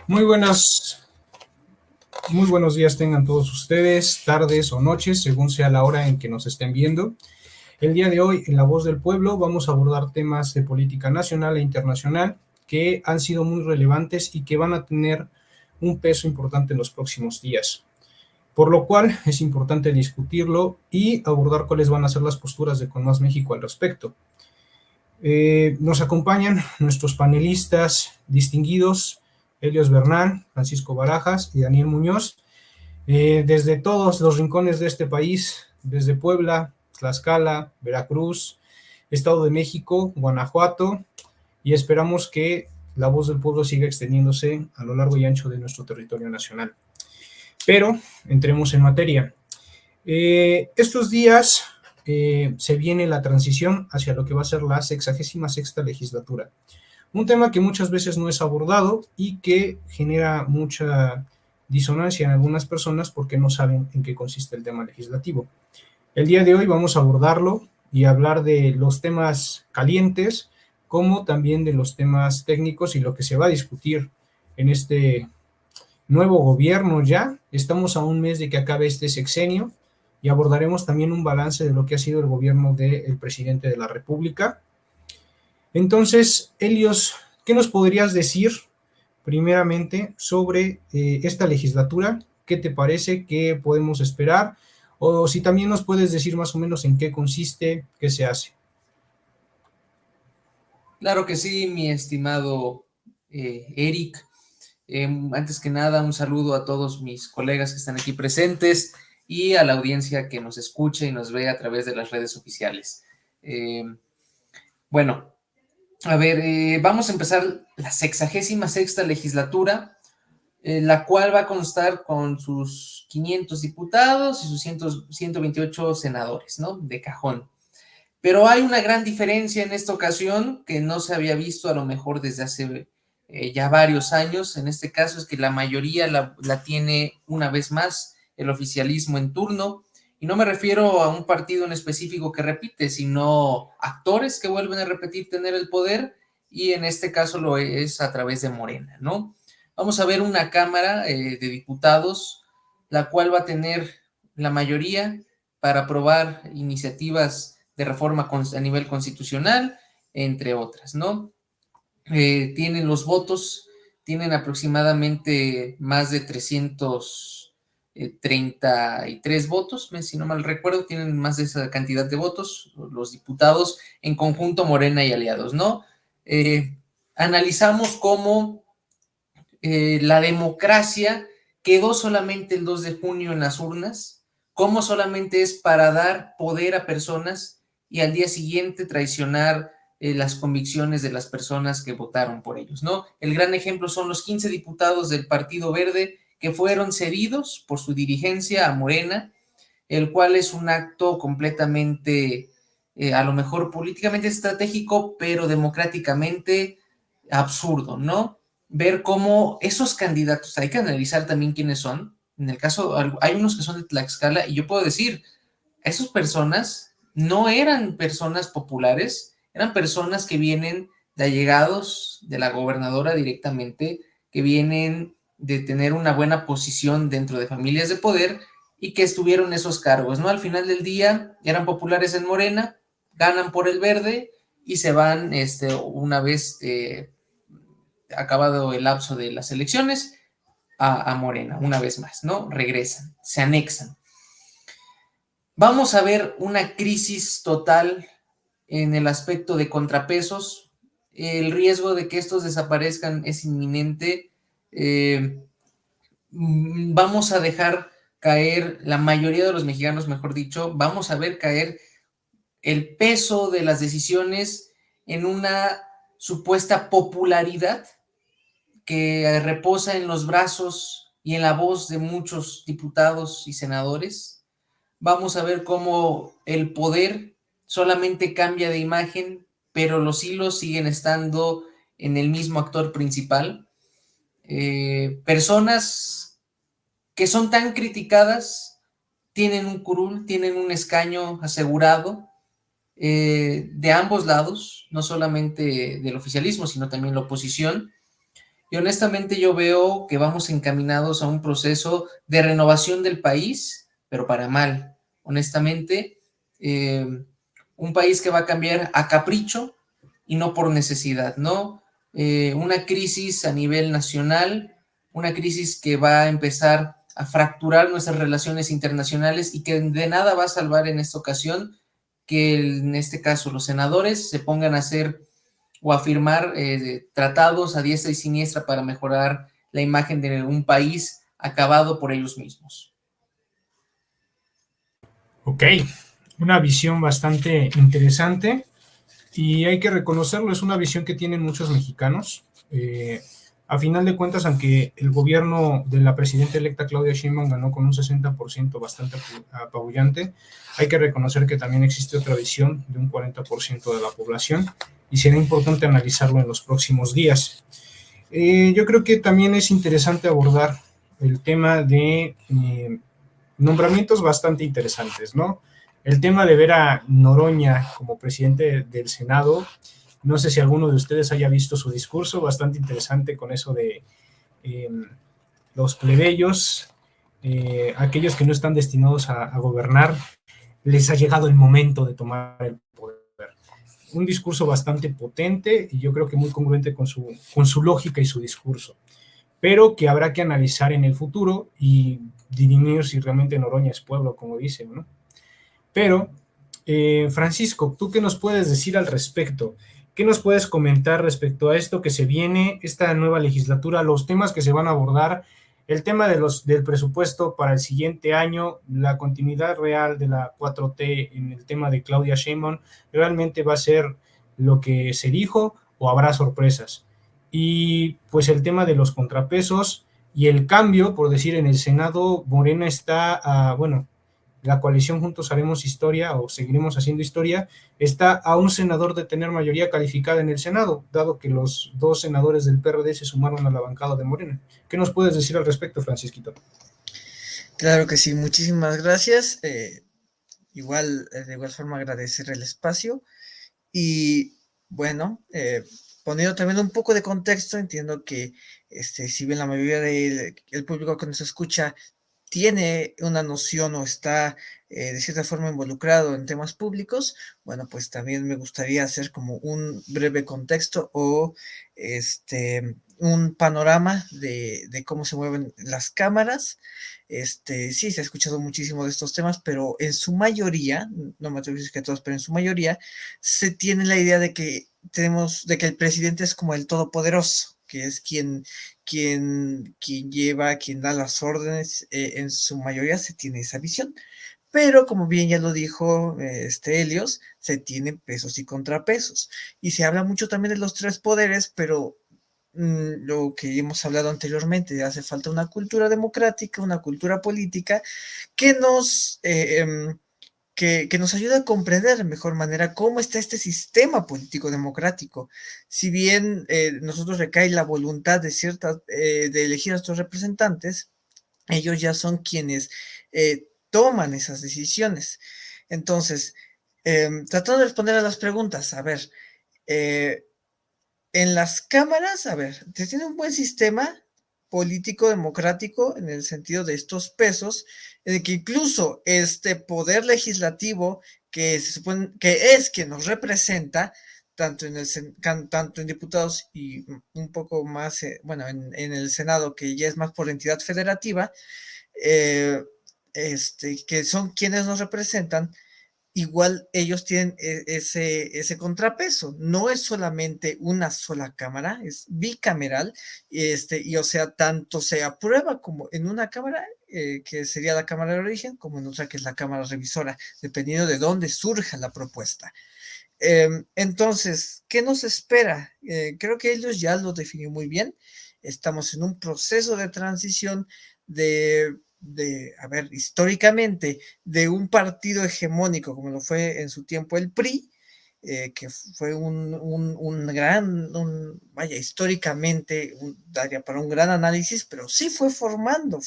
Muy buenas, muy buenos días tengan todos ustedes, tardes o noches, según sea la hora en que nos estén viendo. El día de hoy, en La Voz del Pueblo, vamos a abordar temas de política nacional e internacional que han sido muy relevantes y que van a tener un peso importante en los próximos días. Por lo cual es importante discutirlo y abordar cuáles van a ser las posturas de Con Más México al respecto. Nos acompañan nuestros panelistas distinguidos, Helios Bernal, Francisco Barajas y Daniel Muñoz, desde todos los rincones de este país, desde Puebla, Tlaxcala, Veracruz, Estado de México, Guanajuato, y esperamos que la voz del pueblo siga extendiéndose a lo largo y ancho de nuestro territorio nacional. Pero entremos en materia. Estos días se viene la transición hacia lo que va a ser la 66ª legislatura. Un tema que muchas veces no es abordado y que genera mucha disonancia en algunas personas porque no saben en qué consiste el tema legislativo. El día de hoy vamos a abordarlo y hablar de los temas calientes, como también de los temas técnicos y lo que se va a discutir en este nuevo gobierno ya. Estamos a un mes de que acabe este sexenio y abordaremos también un balance de lo que ha sido el gobierno del presidente de la República. Entonces, Helios, ¿qué nos podrías decir primeramente sobre esta legislatura? ¿Qué te parece? ¿Qué podemos esperar? O si también nos puedes decir más o menos en qué consiste, qué se hace. Claro que sí, mi estimado Eric. Antes que nada, un saludo a todos mis colegas que están aquí presentes y a la audiencia que nos escucha y nos ve a través de las redes oficiales. Bueno, a ver, vamos a empezar la 66ª legislatura, la cual va a constar con sus 500 diputados y sus 128 senadores, ¿no? De cajón. Pero hay una gran diferencia en esta ocasión que no se había visto a lo mejor desde hace ya varios años. En este caso es que la mayoría la tiene una vez más el oficialismo en turno. Y no me refiero a un partido en específico que repite, sino actores que vuelven a repetir tener el poder, y en este caso lo es a través de Morena, ¿no? Vamos a ver una Cámara de Diputados, la cual va a tener la mayoría para aprobar iniciativas de reforma a nivel constitucional, entre otras, ¿no? Tienen los votos, tienen aproximadamente más de 333 votos, si no mal recuerdo, tienen más de esa cantidad de votos, los diputados en conjunto Morena y aliados, ¿no? Analizamos cómo la democracia quedó solamente el 2 de junio en las urnas, cómo solamente es para dar poder a personas y al día siguiente traicionar las convicciones de las personas que votaron por ellos, ¿no? El gran ejemplo son los 15 diputados del Partido Verde que fueron cedidos por su dirigencia a Morena, el cual es un acto completamente, a lo mejor políticamente estratégico, pero democráticamente absurdo, ¿no? Ver cómo esos candidatos, hay que analizar también quiénes son. En el caso, hay unos que son de Tlaxcala, y yo puedo decir, esas personas no eran personas populares, eran personas que vienen de allegados de la gobernadora directamente, que vienen de tener una buena posición dentro de familias de poder y que estuvieron esos cargos, ¿no? Al final del día eran populares en Morena, ganan por el verde y se van una vez acabado el lapso de las elecciones a Morena, una vez más, ¿no? Regresan, se anexan. Vamos a ver una crisis total en el aspecto de contrapesos. El riesgo de que estos desaparezcan es inminente. Vamos a dejar caer, la mayoría de los mexicanos, mejor dicho, vamos a ver caer el peso de las decisiones en una supuesta popularidad que reposa en los brazos y en la voz de muchos diputados y senadores. Vamos a ver cómo el poder solamente cambia de imagen, pero los hilos siguen estando en el mismo actor principal. Personas que son tan criticadas tienen un curul, tienen un escaño asegurado de ambos lados, no solamente del oficialismo, sino también la oposición. Y honestamente yo veo que vamos encaminados a un proceso de renovación del país, pero para mal. Honestamente, un país que va a cambiar a capricho y no por necesidad, ¿no? Una crisis a nivel nacional, una crisis que va a empezar a fracturar nuestras relaciones internacionales y que de nada va a salvar en esta ocasión que en este caso los senadores se pongan a hacer o a firmar tratados a diestra y siniestra para mejorar la imagen de un país acabado por ellos mismos. Ok, una visión bastante interesante y hay que reconocerlo, es una visión que tienen muchos mexicanos. A final de cuentas, aunque el gobierno de la presidenta electa Claudia Sheinbaum ganó con un 60% bastante apabullante, hay que reconocer que también existe otra visión de un 40% de la población y será importante analizarlo en los próximos días. Yo creo que también es interesante abordar el tema de nombramientos bastante interesantes, ¿no? El tema de ver a Noroña como presidente del Senado, no sé si alguno de ustedes haya visto su discurso, bastante interesante con eso de eh, los plebeyos, aquellos que no están destinados a gobernar, les ha llegado el momento de tomar el poder. Un discurso bastante potente y yo creo que muy congruente con su lógica y su discurso, pero que habrá que analizar en el futuro y dirimir si realmente Noroña es pueblo, como dicen, ¿no? Pero, Francisco, ¿tú qué nos puedes decir al respecto? ¿Qué nos puedes comentar respecto a esto que se viene, esta nueva legislatura, los temas que se van a abordar, el tema del presupuesto para el siguiente año, la continuidad real de la 4T en el tema de Claudia Sheinbaum, realmente va a ser lo que se dijo o habrá sorpresas? Y pues el tema de los contrapesos y el cambio, por decir, en el Senado, Morena está, bueno, la coalición Juntos Haremos Historia o seguiremos haciendo historia, está a un senador de tener mayoría calificada en el Senado, dado que los dos senadores del PRD se sumaron a la bancada de Morena. ¿Qué nos puedes decir al respecto, Francisquito? Claro que sí, muchísimas gracias. De igual forma agradecer el espacio y bueno, poniendo también un poco de contexto, entiendo que si bien la mayoría del público que nos escucha tiene una noción o está de cierta forma involucrado en temas públicos, bueno, pues también me gustaría hacer como un breve contexto o un panorama de cómo se mueven las cámaras. Sí, se ha escuchado muchísimo de estos temas, pero en su mayoría, no me atrevo a decir que todos, pero en su mayoría, se tiene la idea de que el presidente es como el todopoderoso, que es quien lleva, quien da las órdenes, en su mayoría se tiene esa visión. Pero como bien ya lo dijo Helios, se tienen pesos y contrapesos. Y se habla mucho también de los tres poderes, pero lo que hemos hablado anteriormente, hace falta una cultura democrática, una cultura política que que nos ayuda a comprender de mejor manera cómo está este sistema político democrático. Si bien nosotros recae la voluntad de elegir a nuestros representantes, ellos ya son quienes toman esas decisiones. Entonces, tratando de responder a las preguntas, a ver, eh, en las cámaras, a ver, se tiene un buen sistema político democrático en el sentido de estos pesos, en el que incluso este poder legislativo que se supone que es quien nos representa, tanto en diputados y un poco más, bueno, en el Senado, que ya es más por entidad federativa, eh, que son quienes nos representan, igual ellos tienen ese contrapeso. No es solamente una sola cámara, es bicameral, y o sea, tanto se aprueba como en una cámara, que sería la cámara de origen, como en otra que es la cámara revisora, dependiendo de dónde surja la propuesta. Entonces, ¿qué nos espera? Creo que ellos ya lo definió muy bien. Estamos en un proceso de transición a ver, históricamente, de un partido hegemónico como lo fue en su tiempo el PRI, que fue vaya, históricamente, daría para un gran análisis, pero sí fue formando,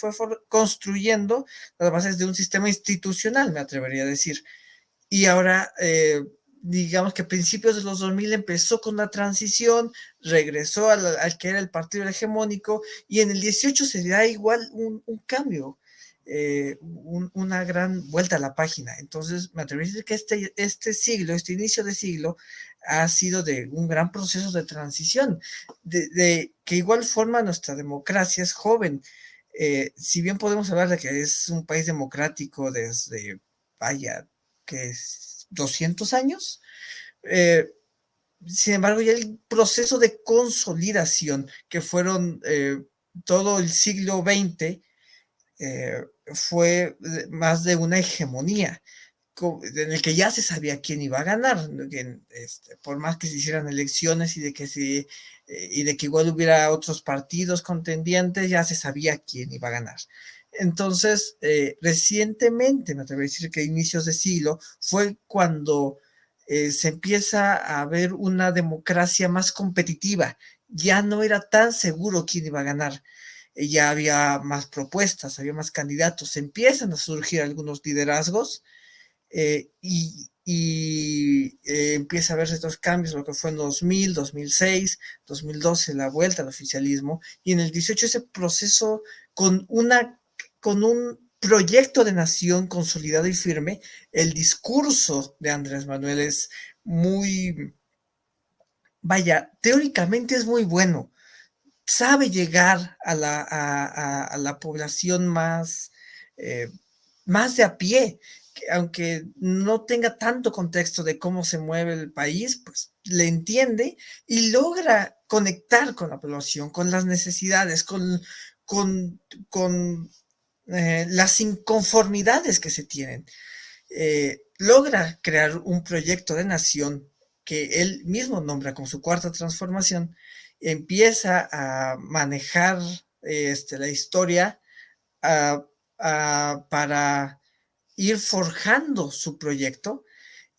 construyendo las bases de un sistema institucional, me atrevería a decir. Y ahora digamos que a principios de los 2000 empezó con la transición, regresó al que era el partido hegemónico, y en el 18 se da igual un cambio, una gran vuelta a la página. Entonces, me atrevería a decir que este siglo, este inicio de siglo, ha sido de un gran proceso de transición, de que igual forma nuestra democracia es joven. Si bien podemos hablar de que es un país democrático desde, vaya, que es 200 años, eh, sin embargo, ya el proceso de consolidación que fueron todo el siglo XX fue más de una hegemonía en el que ya se sabía quién iba a ganar, por más que se hicieran elecciones y de que igual hubiera otros partidos contendientes, ya se sabía quién iba a ganar. Entonces, recientemente, me atrevo a decir que a inicios de siglo, fue cuando se empieza a ver una democracia más competitiva. Ya no era tan seguro quién iba a ganar. Ya había más propuestas, había más candidatos, empiezan a surgir algunos liderazgos, empieza a verse estos cambios, lo que fue en 2000, 2006, 2012, la vuelta al oficialismo, y en el 18 ese proceso con un proyecto de nación consolidado y firme. El discurso de Andrés Manuel es muy, vaya, teóricamente es muy bueno, sabe llegar a la población más de a pie, que aunque no tenga tanto contexto de cómo se mueve el país, pues le entiende y logra conectar con la población, con las necesidades, con, con las inconformidades que se tienen. Logra crear un proyecto de nación que él mismo nombra como su cuarta transformación, empieza a manejar la historia para ir forjando su proyecto,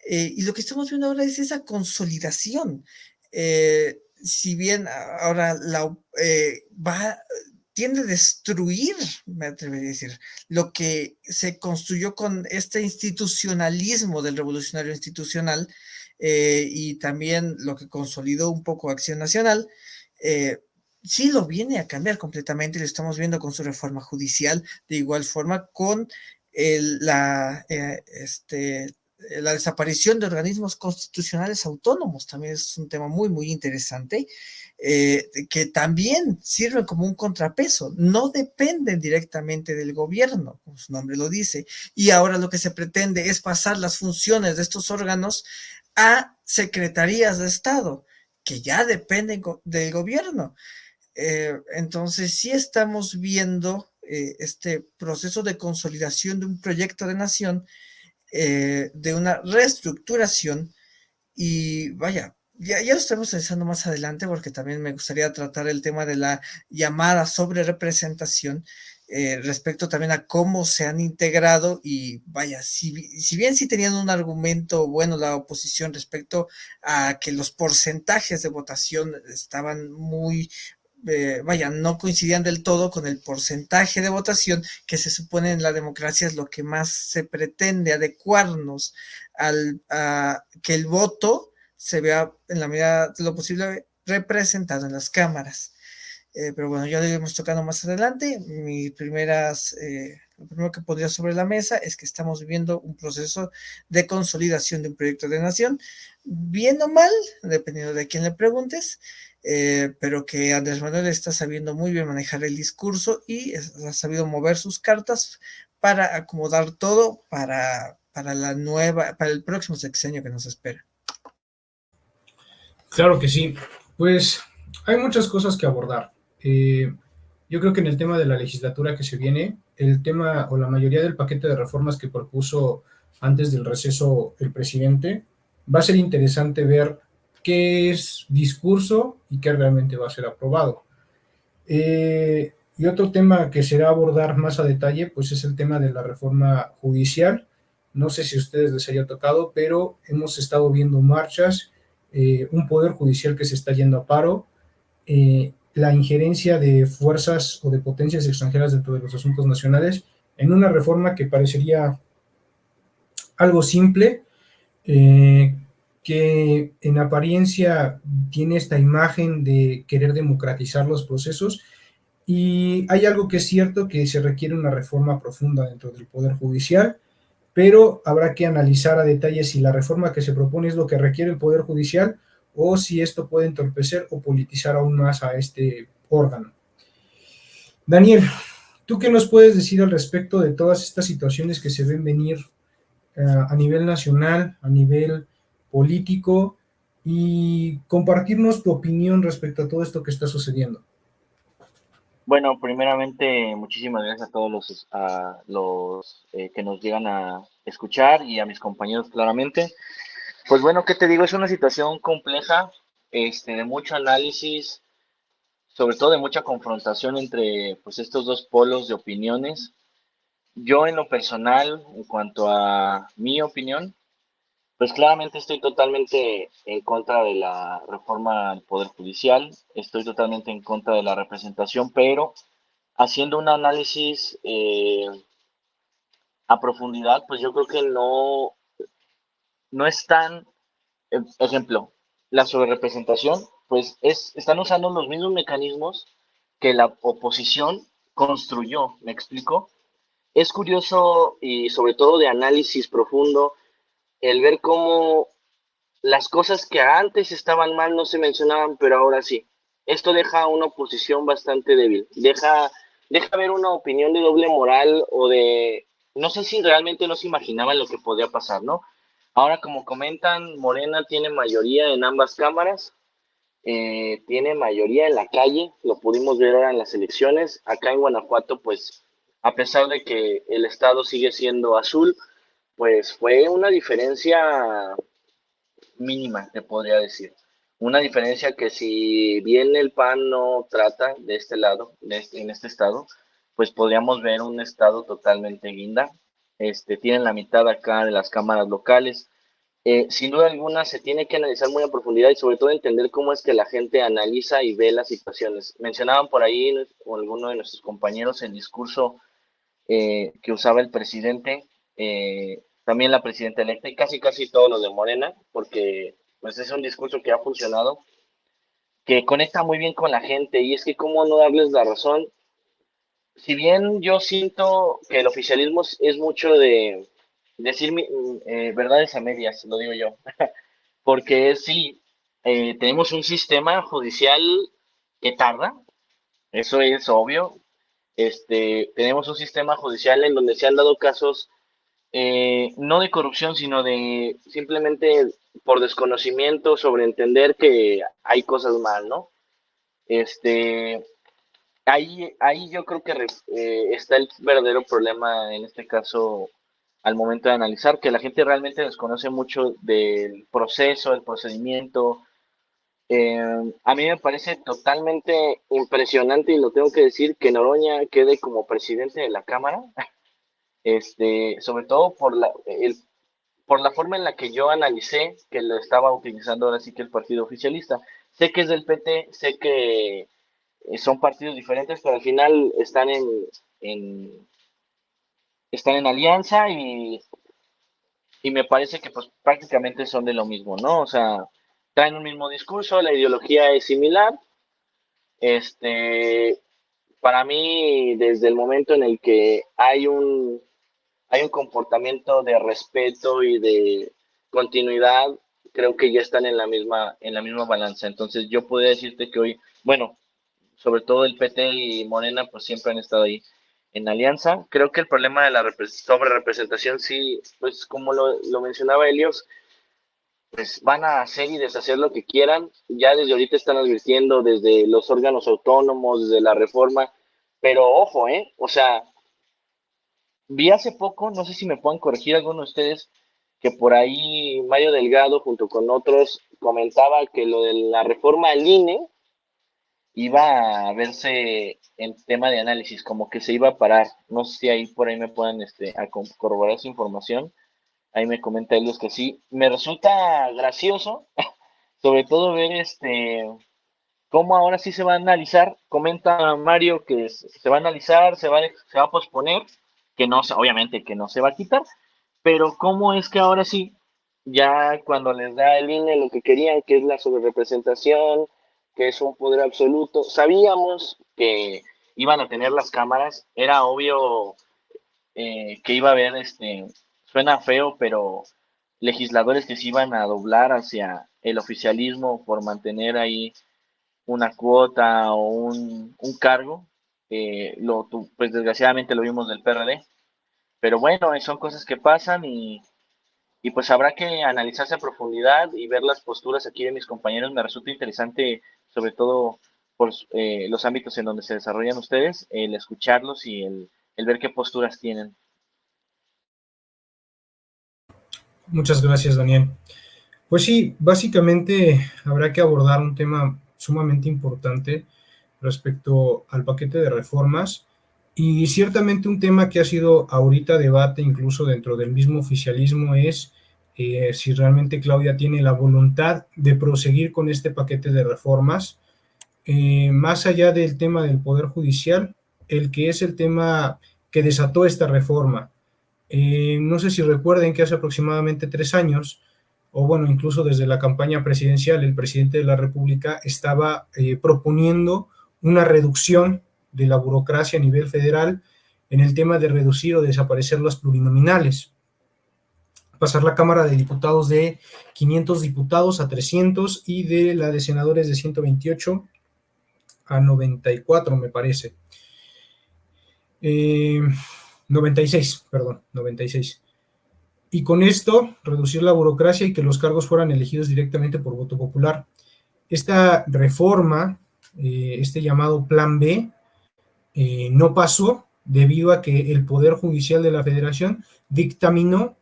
y lo que estamos viendo ahora es esa consolidación. Si bien ahora tiende a destruir, me atrevería a decir, lo que se construyó con este institucionalismo del revolucionario institucional, y también lo que consolidó un poco Acción Nacional, sí lo viene a cambiar completamente, lo estamos viendo con su reforma judicial, de igual forma con la desaparición de organismos constitucionales autónomos, también es un tema muy, muy interesante, que también sirven como un contrapeso, no dependen directamente del gobierno, como su nombre lo dice, y ahora lo que se pretende es pasar las funciones de estos órganos a secretarías de Estado, que ya dependen del gobierno. Entonces sí estamos viendo este proceso de consolidación de un proyecto de nación, de una reestructuración, y vaya, ya lo estamos analizando más adelante porque también me gustaría tratar el tema de la llamada sobre representación, respecto también a cómo se han integrado, y vaya, si bien sí tenían un argumento bueno la oposición respecto a que los porcentajes de votación estaban muy, vaya, no coincidían del todo con el porcentaje de votación que se supone en la democracia es lo que más se pretende adecuarnos a que el voto se vea en la medida de lo posible representado en las cámaras. Pero bueno, ya lo iremos tocando más adelante. Lo primero que pondría sobre la mesa es que estamos viviendo un proceso de consolidación de un proyecto de nación, bien o mal, dependiendo de quién le preguntes, pero que Andrés Manuel está sabiendo muy bien manejar el discurso y ha sabido mover sus cartas para acomodar todo para el próximo sexenio que nos espera. Claro que sí. Pues hay muchas cosas que abordar. Yo creo que en el tema de la legislatura que se viene, el tema o la mayoría del paquete de reformas que propuso antes del receso el presidente, va a ser interesante ver qué es discurso y qué realmente va a ser aprobado. Y otro tema que será abordar más a detalle, pues es el tema de la reforma judicial. No sé si a ustedes les haya tocado, pero hemos estado viendo marchas, un poder judicial que se está yendo a paro, la injerencia de fuerzas o de potencias extranjeras dentro de los asuntos nacionales, en una reforma que parecería algo simple, que en apariencia tiene esta imagen de querer democratizar los procesos, y hay algo que es cierto, que se requiere una reforma profunda dentro del Poder Judicial, pero habrá que analizar a detalle si la reforma que se propone es lo que requiere el Poder Judicial o si esto puede entorpecer o politizar aún más a este órgano. Daniel, ¿tú qué nos puedes decir al respecto de todas estas situaciones que se ven venir a nivel nacional, a nivel político, y compartirnos tu opinión respecto a todo esto que está sucediendo? Bueno, primeramente, muchísimas gracias a todos los que nos llegan a escuchar y a mis compañeros claramente. Pues bueno, ¿qué te digo? Es una situación compleja, de mucho análisis, sobre todo de mucha confrontación entre pues estos dos polos de opiniones. Yo en lo personal, en cuanto a mi opinión, pues claramente estoy totalmente en contra de la reforma al Poder Judicial, estoy totalmente en contra de la representación, pero haciendo un análisis a profundidad, pues yo creo que no es tan, ejemplo, la sobrerepresentación, pues están usando los mismos mecanismos que la oposición construyó, ¿me explico? Es curioso y sobre todo de análisis profundo el ver cómo las cosas que antes estaban mal no se mencionaban, pero ahora sí. Esto deja una oposición bastante débil, deja ver una opinión de doble moral o de, no sé si realmente no se imaginaban lo que podía pasar, ¿no? Ahora, como comentan, Morena tiene mayoría en ambas cámaras, tiene mayoría en la calle, lo pudimos ver ahora en las elecciones. Acá en Guanajuato, pues, a pesar de que el estado sigue siendo azul, pues fue una diferencia mínima, te podría decir. Una diferencia que si bien el PAN no trata de este lado, en este estado, pues podríamos ver un estado totalmente guinda. Tienen la mitad acá de las cámaras locales. Sin duda alguna se tiene que analizar muy a profundidad y sobre todo entender cómo es que la gente analiza y ve las situaciones. Mencionaban por ahí o alguno de nuestros compañeros el discurso que usaba el presidente, también la presidenta electa y casi todos los de Morena, porque pues es un discurso que ha funcionado, que conecta muy bien con la gente y es que cómo no darles la razón. Si bien yo siento que el oficialismo es mucho de decir verdades a medias, lo digo yo, porque sí, tenemos un sistema judicial que tarda, eso es obvio. Tenemos un sistema judicial en donde se han dado casos no de corrupción, sino de simplemente por desconocimiento sobre entender que hay cosas mal, ¿no? Este, ahí yo creo que está el verdadero problema en este caso al momento de analizar, que la gente realmente desconoce mucho del proceso, del procedimiento. A mí me parece totalmente impresionante y lo tengo que decir que Noroña quede como presidente de la Cámara, sobre todo por la forma en la que yo analicé que lo estaba utilizando ahora sí que el partido oficialista. Sé que es del PT, sé que son partidos diferentes, pero al final en, están en alianza y me parece que pues prácticamente son de lo mismo, ¿no? O sea, traen un mismo discurso, la ideología es similar. Este, para mí, desde el momento en el que hay un comportamiento de respeto y de continuidad, creo que ya están en la misma balanza. Entonces yo podría decirte que hoy, bueno, sobre todo el PT y Morena, pues siempre han estado ahí en alianza. Creo que el problema de la sobre representación, sí, pues como lo mencionaba Helios, pues van a hacer y deshacer lo que quieran. Ya desde ahorita están advirtiendo desde los órganos autónomos, desde la reforma, pero ojo, o sea, vi hace poco, no sé si me pueden corregir algunos de ustedes, que por ahí Mario Delgado junto con otros comentaba que lo de la reforma al INE iba a verse en tema de análisis, como que se iba a parar. No sé si ahí por ahí me puedan a corroborar esa información. Ahí me comenta Elios que sí. Me resulta gracioso, sobre todo ver cómo ahora sí se va a analizar. Comenta Mario que se va a analizar, se va a posponer, que no, obviamente que no se va a quitar, pero cómo es que ahora sí ya cuando les da el INE lo que querían, que es la sobrerepresentación, que es un poder absoluto, sabíamos que iban a tener las cámaras, era obvio que iba a haber, suena feo, pero legisladores que se iban a doblar hacia el oficialismo por mantener ahí una cuota o un cargo. Pues desgraciadamente lo vimos del PRD, pero bueno, son cosas que pasan y pues habrá que analizarse a profundidad y ver las posturas aquí de mis compañeros. Me resulta interesante, sobre todo por los ámbitos en donde se desarrollan ustedes, el escucharlos y el ver qué posturas tienen. Muchas gracias, Daniel. Pues sí, básicamente habrá que abordar un tema sumamente importante respecto al paquete de reformas y ciertamente un tema que ha sido ahorita debate incluso dentro del mismo oficialismo es si realmente Claudia tiene la voluntad de proseguir con este paquete de reformas, más allá del tema del Poder Judicial, el que es el tema que desató esta reforma. No sé si recuerden que hace aproximadamente 3 años, o bueno, incluso desde la campaña presidencial, el presidente de la República estaba proponiendo una reducción de la burocracia a nivel federal en el tema de reducir o desaparecer las plurinominales, pasar la Cámara de Diputados de 500 diputados a 300 y de la de senadores de 128 a 94, me parece. 96, perdón, 96. Y con esto reducir la burocracia y que los cargos fueran elegidos directamente por voto popular. Esta reforma, este llamado Plan B, no pasó debido a que el Poder Judicial de la Federación dictaminó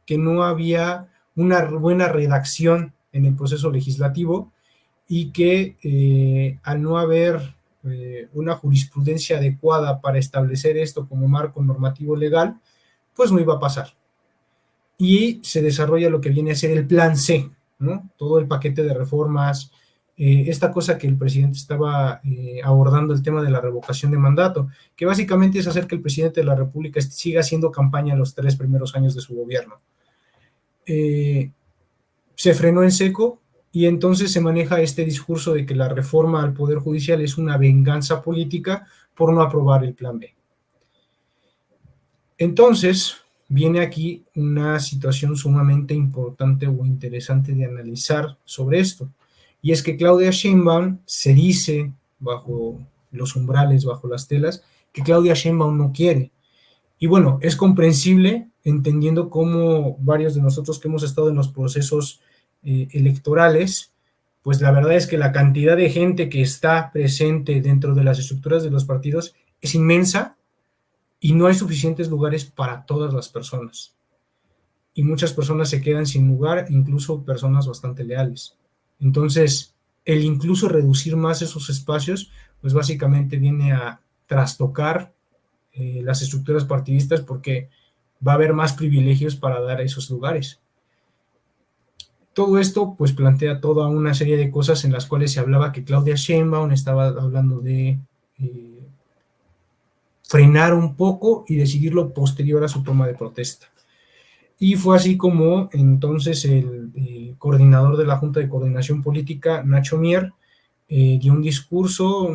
que no había una buena redacción en el proceso legislativo y que al no haber una jurisprudencia adecuada para establecer esto como marco normativo legal, pues no iba a pasar. Y se desarrolla lo que viene a ser el Plan C, ¿no? Todo el paquete de reformas, esta cosa que el presidente estaba abordando, el tema de la revocación de mandato, que básicamente es hacer que el presidente de la República siga haciendo campaña en los 3 primeros años de su gobierno. Se frenó en seco y entonces se maneja este discurso de que la reforma al Poder Judicial es una venganza política por no aprobar el Plan B. Entonces, viene aquí una situación sumamente importante o interesante de analizar sobre esto, y es que Claudia Sheinbaum se dice bajo los umbrales, bajo las telas, que Claudia Sheinbaum no quiere. Y bueno, es comprensible entendiendo cómo varios de nosotros que hemos estado en los procesos electorales, pues la verdad es que la cantidad de gente que está presente dentro de las estructuras de los partidos es inmensa y no hay suficientes lugares para todas las personas. Y muchas personas se quedan sin lugar, incluso personas bastante leales. Entonces, el incluso reducir más esos espacios, pues básicamente viene a trastocar las estructuras partidistas porque va a haber más privilegios para dar a esos lugares. Todo esto pues plantea toda una serie de cosas en las cuales se hablaba que Claudia Sheinbaum estaba hablando de frenar un poco y decidirlo posterior a su toma de protesta. Y fue así como entonces el coordinador de la Junta de Coordinación Política, Nacho Mier, dio un discurso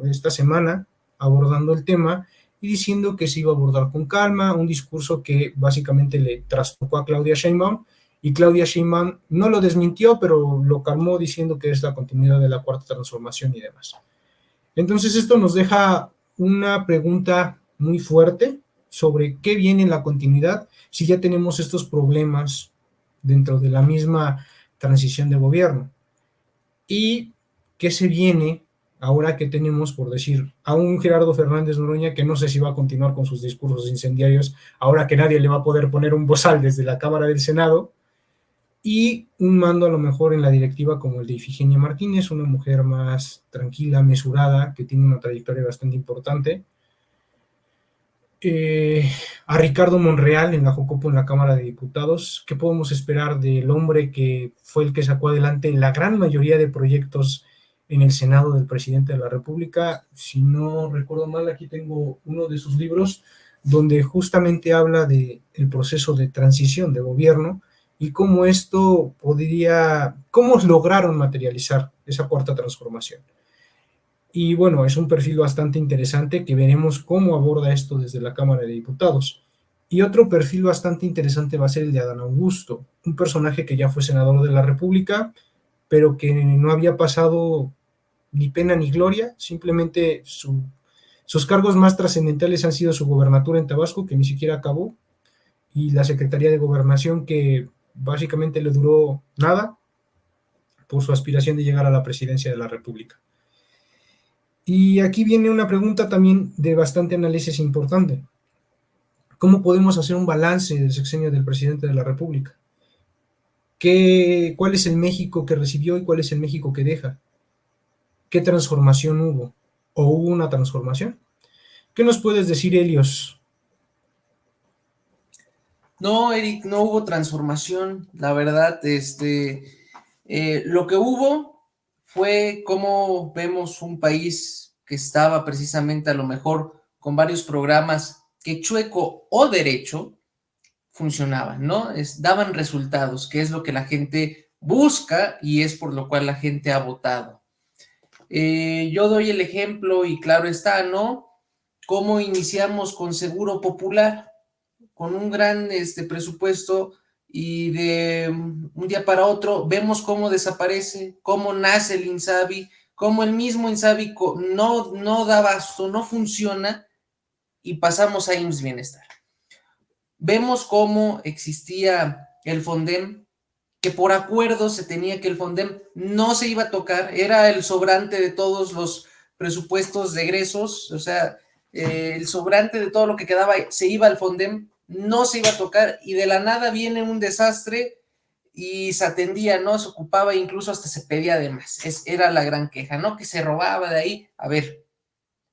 esta semana abordando el tema y diciendo que se iba a abordar con calma, un discurso que básicamente le trastocó a Claudia Sheinbaum, y Claudia Sheinbaum no lo desmintió, pero lo calmó diciendo que es la continuidad de la Cuarta Transformación y demás. Entonces esto nos deja una pregunta muy fuerte sobre qué viene en la continuidad si ya tenemos estos problemas dentro de la misma transición de gobierno. Y qué se viene ahora que tenemos, por decir, a un Gerardo Fernández Noroña que no sé si va a continuar con sus discursos incendiarios, ahora que nadie le va a poder poner un bozal desde la Cámara del Senado, y un mando a lo mejor en la directiva como el de Ifigenia Martínez, una mujer más tranquila, mesurada, que tiene una trayectoria bastante importante. A Ricardo Monreal en la Jocopo en la Cámara de Diputados. ¿Qué podemos esperar del hombre que fue el que sacó adelante la gran mayoría de proyectos en el Senado del presidente de la República? Si no recuerdo mal, aquí tengo uno de sus libros donde justamente habla del proceso de transición de gobierno y cómo cómo lograron materializar esa cuarta transformación. Y bueno, es un perfil bastante interesante que veremos cómo aborda esto desde la Cámara de Diputados. Y otro perfil bastante interesante va a ser el de Adán Augusto, un personaje que ya fue senador de la República, pero que no había pasado ni pena ni gloria, simplemente sus cargos más trascendentales han sido su gobernatura en Tabasco, que ni siquiera acabó, y la Secretaría de Gobernación, que básicamente le duró nada por su aspiración de llegar a la presidencia de la República. Y aquí viene una pregunta también de bastante análisis importante. ¿Cómo podemos hacer un balance del sexenio del presidente de la República? ¿Cuál es el México que recibió y cuál es el México que deja? ¿Qué transformación hubo? ¿O hubo una transformación? ¿Qué nos puedes decir, Helios? No, Eric, no hubo transformación, la verdad, lo que hubo fue como vemos un país que estaba precisamente a lo mejor con varios programas que chueco o derecho funcionaban, ¿no? Daban resultados, que es lo que la gente busca y es por lo cual la gente ha votado. Yo doy el ejemplo y claro está, ¿no? Cómo iniciamos con Seguro Popular, con un gran presupuesto y de un día para otro vemos cómo desaparece, cómo nace el INSABI, cómo el mismo INSABI no da abasto, no funciona y pasamos a IMSS Bienestar. Vemos cómo existía el FONDEM, que por acuerdo se tenía que el FONDEM no se iba a tocar, era el sobrante de todos los presupuestos de egresos, o sea, el sobrante de todo lo que quedaba se iba al FONDEM, no se iba a tocar y de la nada viene un desastre y se atendía, ¿no? Se ocupaba, incluso hasta se pedía de más. Era la gran queja, ¿no? Que se robaba de ahí. A ver,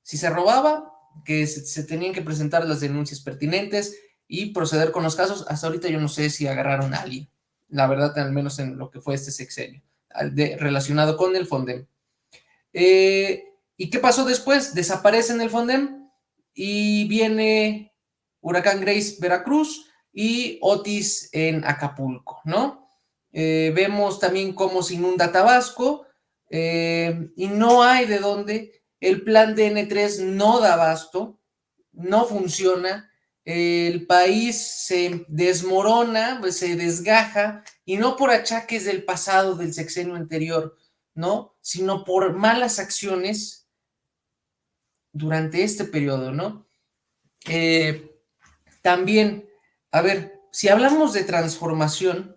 si se robaba, que se tenían que presentar las denuncias pertinentes y proceder con los casos. Hasta ahorita yo no sé si agarraron a alguien, la verdad, al menos en lo que fue este sexenio, relacionado con el FONDEM. ¿Y qué pasó después? Desaparece en el FONDEM y viene Huracán Grace Veracruz y Otis en Acapulco, ¿no? Vemos también cómo se inunda Tabasco y no hay de dónde. El plan de N3 no da abasto, no funciona, el país se desmorona, se desgaja, y no por achaques del pasado, del sexenio anterior, ¿no? Sino por malas acciones durante este periodo, ¿no? También, a ver, si hablamos de transformación,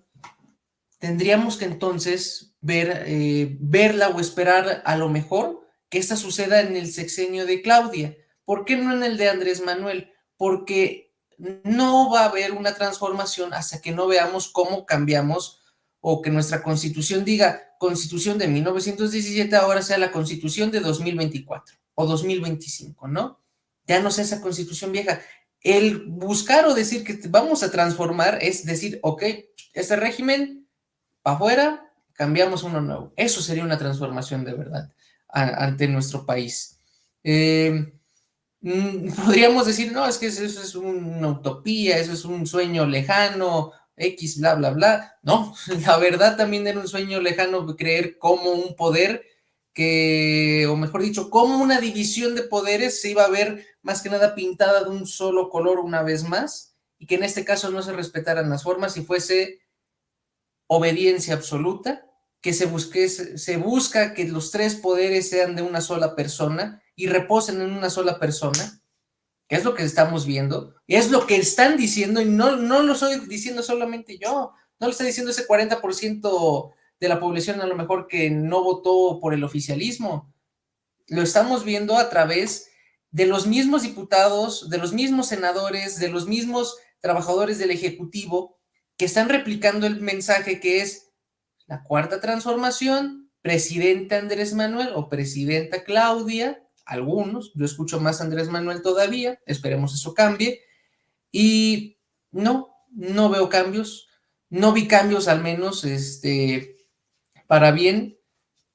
tendríamos que entonces verla o esperar a lo mejor que esta suceda en el sexenio de Claudia. ¿Por qué no en el de Andrés Manuel? Porque no va a haber una transformación hasta que no veamos cómo cambiamos o que nuestra constitución diga constitución de 1917 ahora sea la constitución de 2024 o 2025, ¿no? Ya no sea esa constitución vieja. El buscar o decir que vamos a transformar es decir, ok, este régimen para afuera, cambiamos uno nuevo. Eso sería una transformación de verdad ante nuestro país. Podríamos decir, no, es que eso es una utopía, eso es un sueño lejano, X, bla, bla, bla. No, la verdad también era un sueño lejano creer como un poder o mejor dicho, como una división de poderes se iba a ver más que nada pintada de un solo color una vez más, y que en este caso no se respetaran las formas y fuese obediencia absoluta, que se busca que los tres poderes sean de una sola persona y reposen en una sola persona, que es lo que estamos viendo, y es lo que están diciendo, y no lo estoy diciendo solamente yo, no lo está diciendo ese 40% de la población a lo mejor que no votó por el oficialismo, lo estamos viendo a través de los mismos diputados, de los mismos senadores, de los mismos trabajadores del Ejecutivo, que están replicando el mensaje que es la cuarta transformación, presidente Andrés Manuel o presidenta Claudia, algunos, yo escucho más Andrés Manuel todavía, esperemos eso cambie, y no veo cambios, no vi cambios al menos para bien.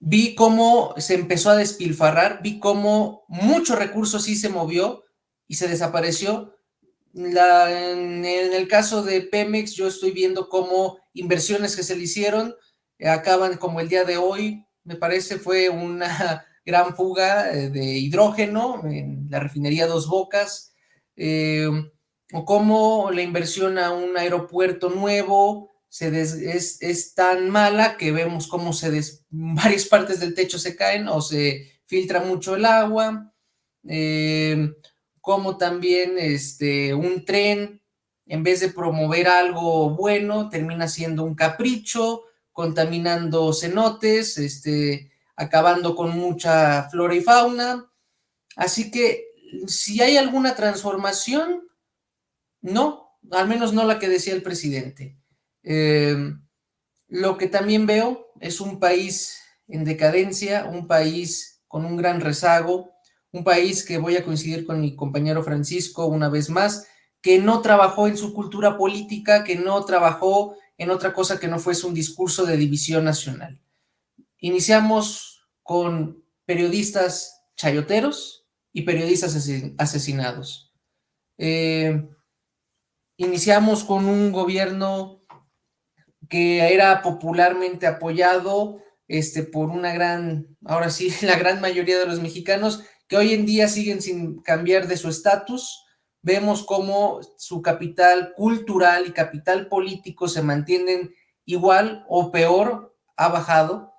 Vi cómo se empezó a despilfarrar, vi cómo mucho recurso sí se movió y se desapareció. En el caso de Pemex, yo estoy viendo cómo inversiones que se le hicieron acaban como el día de hoy, me parece, fue una gran fuga de hidrógeno en la refinería Dos Bocas, o cómo la inversión a un aeropuerto nuevo es tan mala que vemos cómo varias partes del techo se caen o se filtra mucho el agua, como también un tren, en vez de promover algo bueno, termina siendo un capricho, contaminando cenotes, acabando con mucha flora y fauna. Así que si hay alguna transformación, no, al menos no la que decía el presidente. Lo que también veo es un país en decadencia, un país con un gran rezago, un país que voy a coincidir con mi compañero Francisco una vez más, que no trabajó en su cultura política, que no trabajó en otra cosa que no fuese un discurso de división nacional. Iniciamos con periodistas chayoteros y periodistas asesinados. Iniciamos con un gobierno que era popularmente apoyado por una ahora sí, la gran mayoría de los mexicanos, que hoy en día siguen sin cambiar de su estatus. Vemos cómo su capital cultural y capital político se mantienen igual o peor, ha bajado.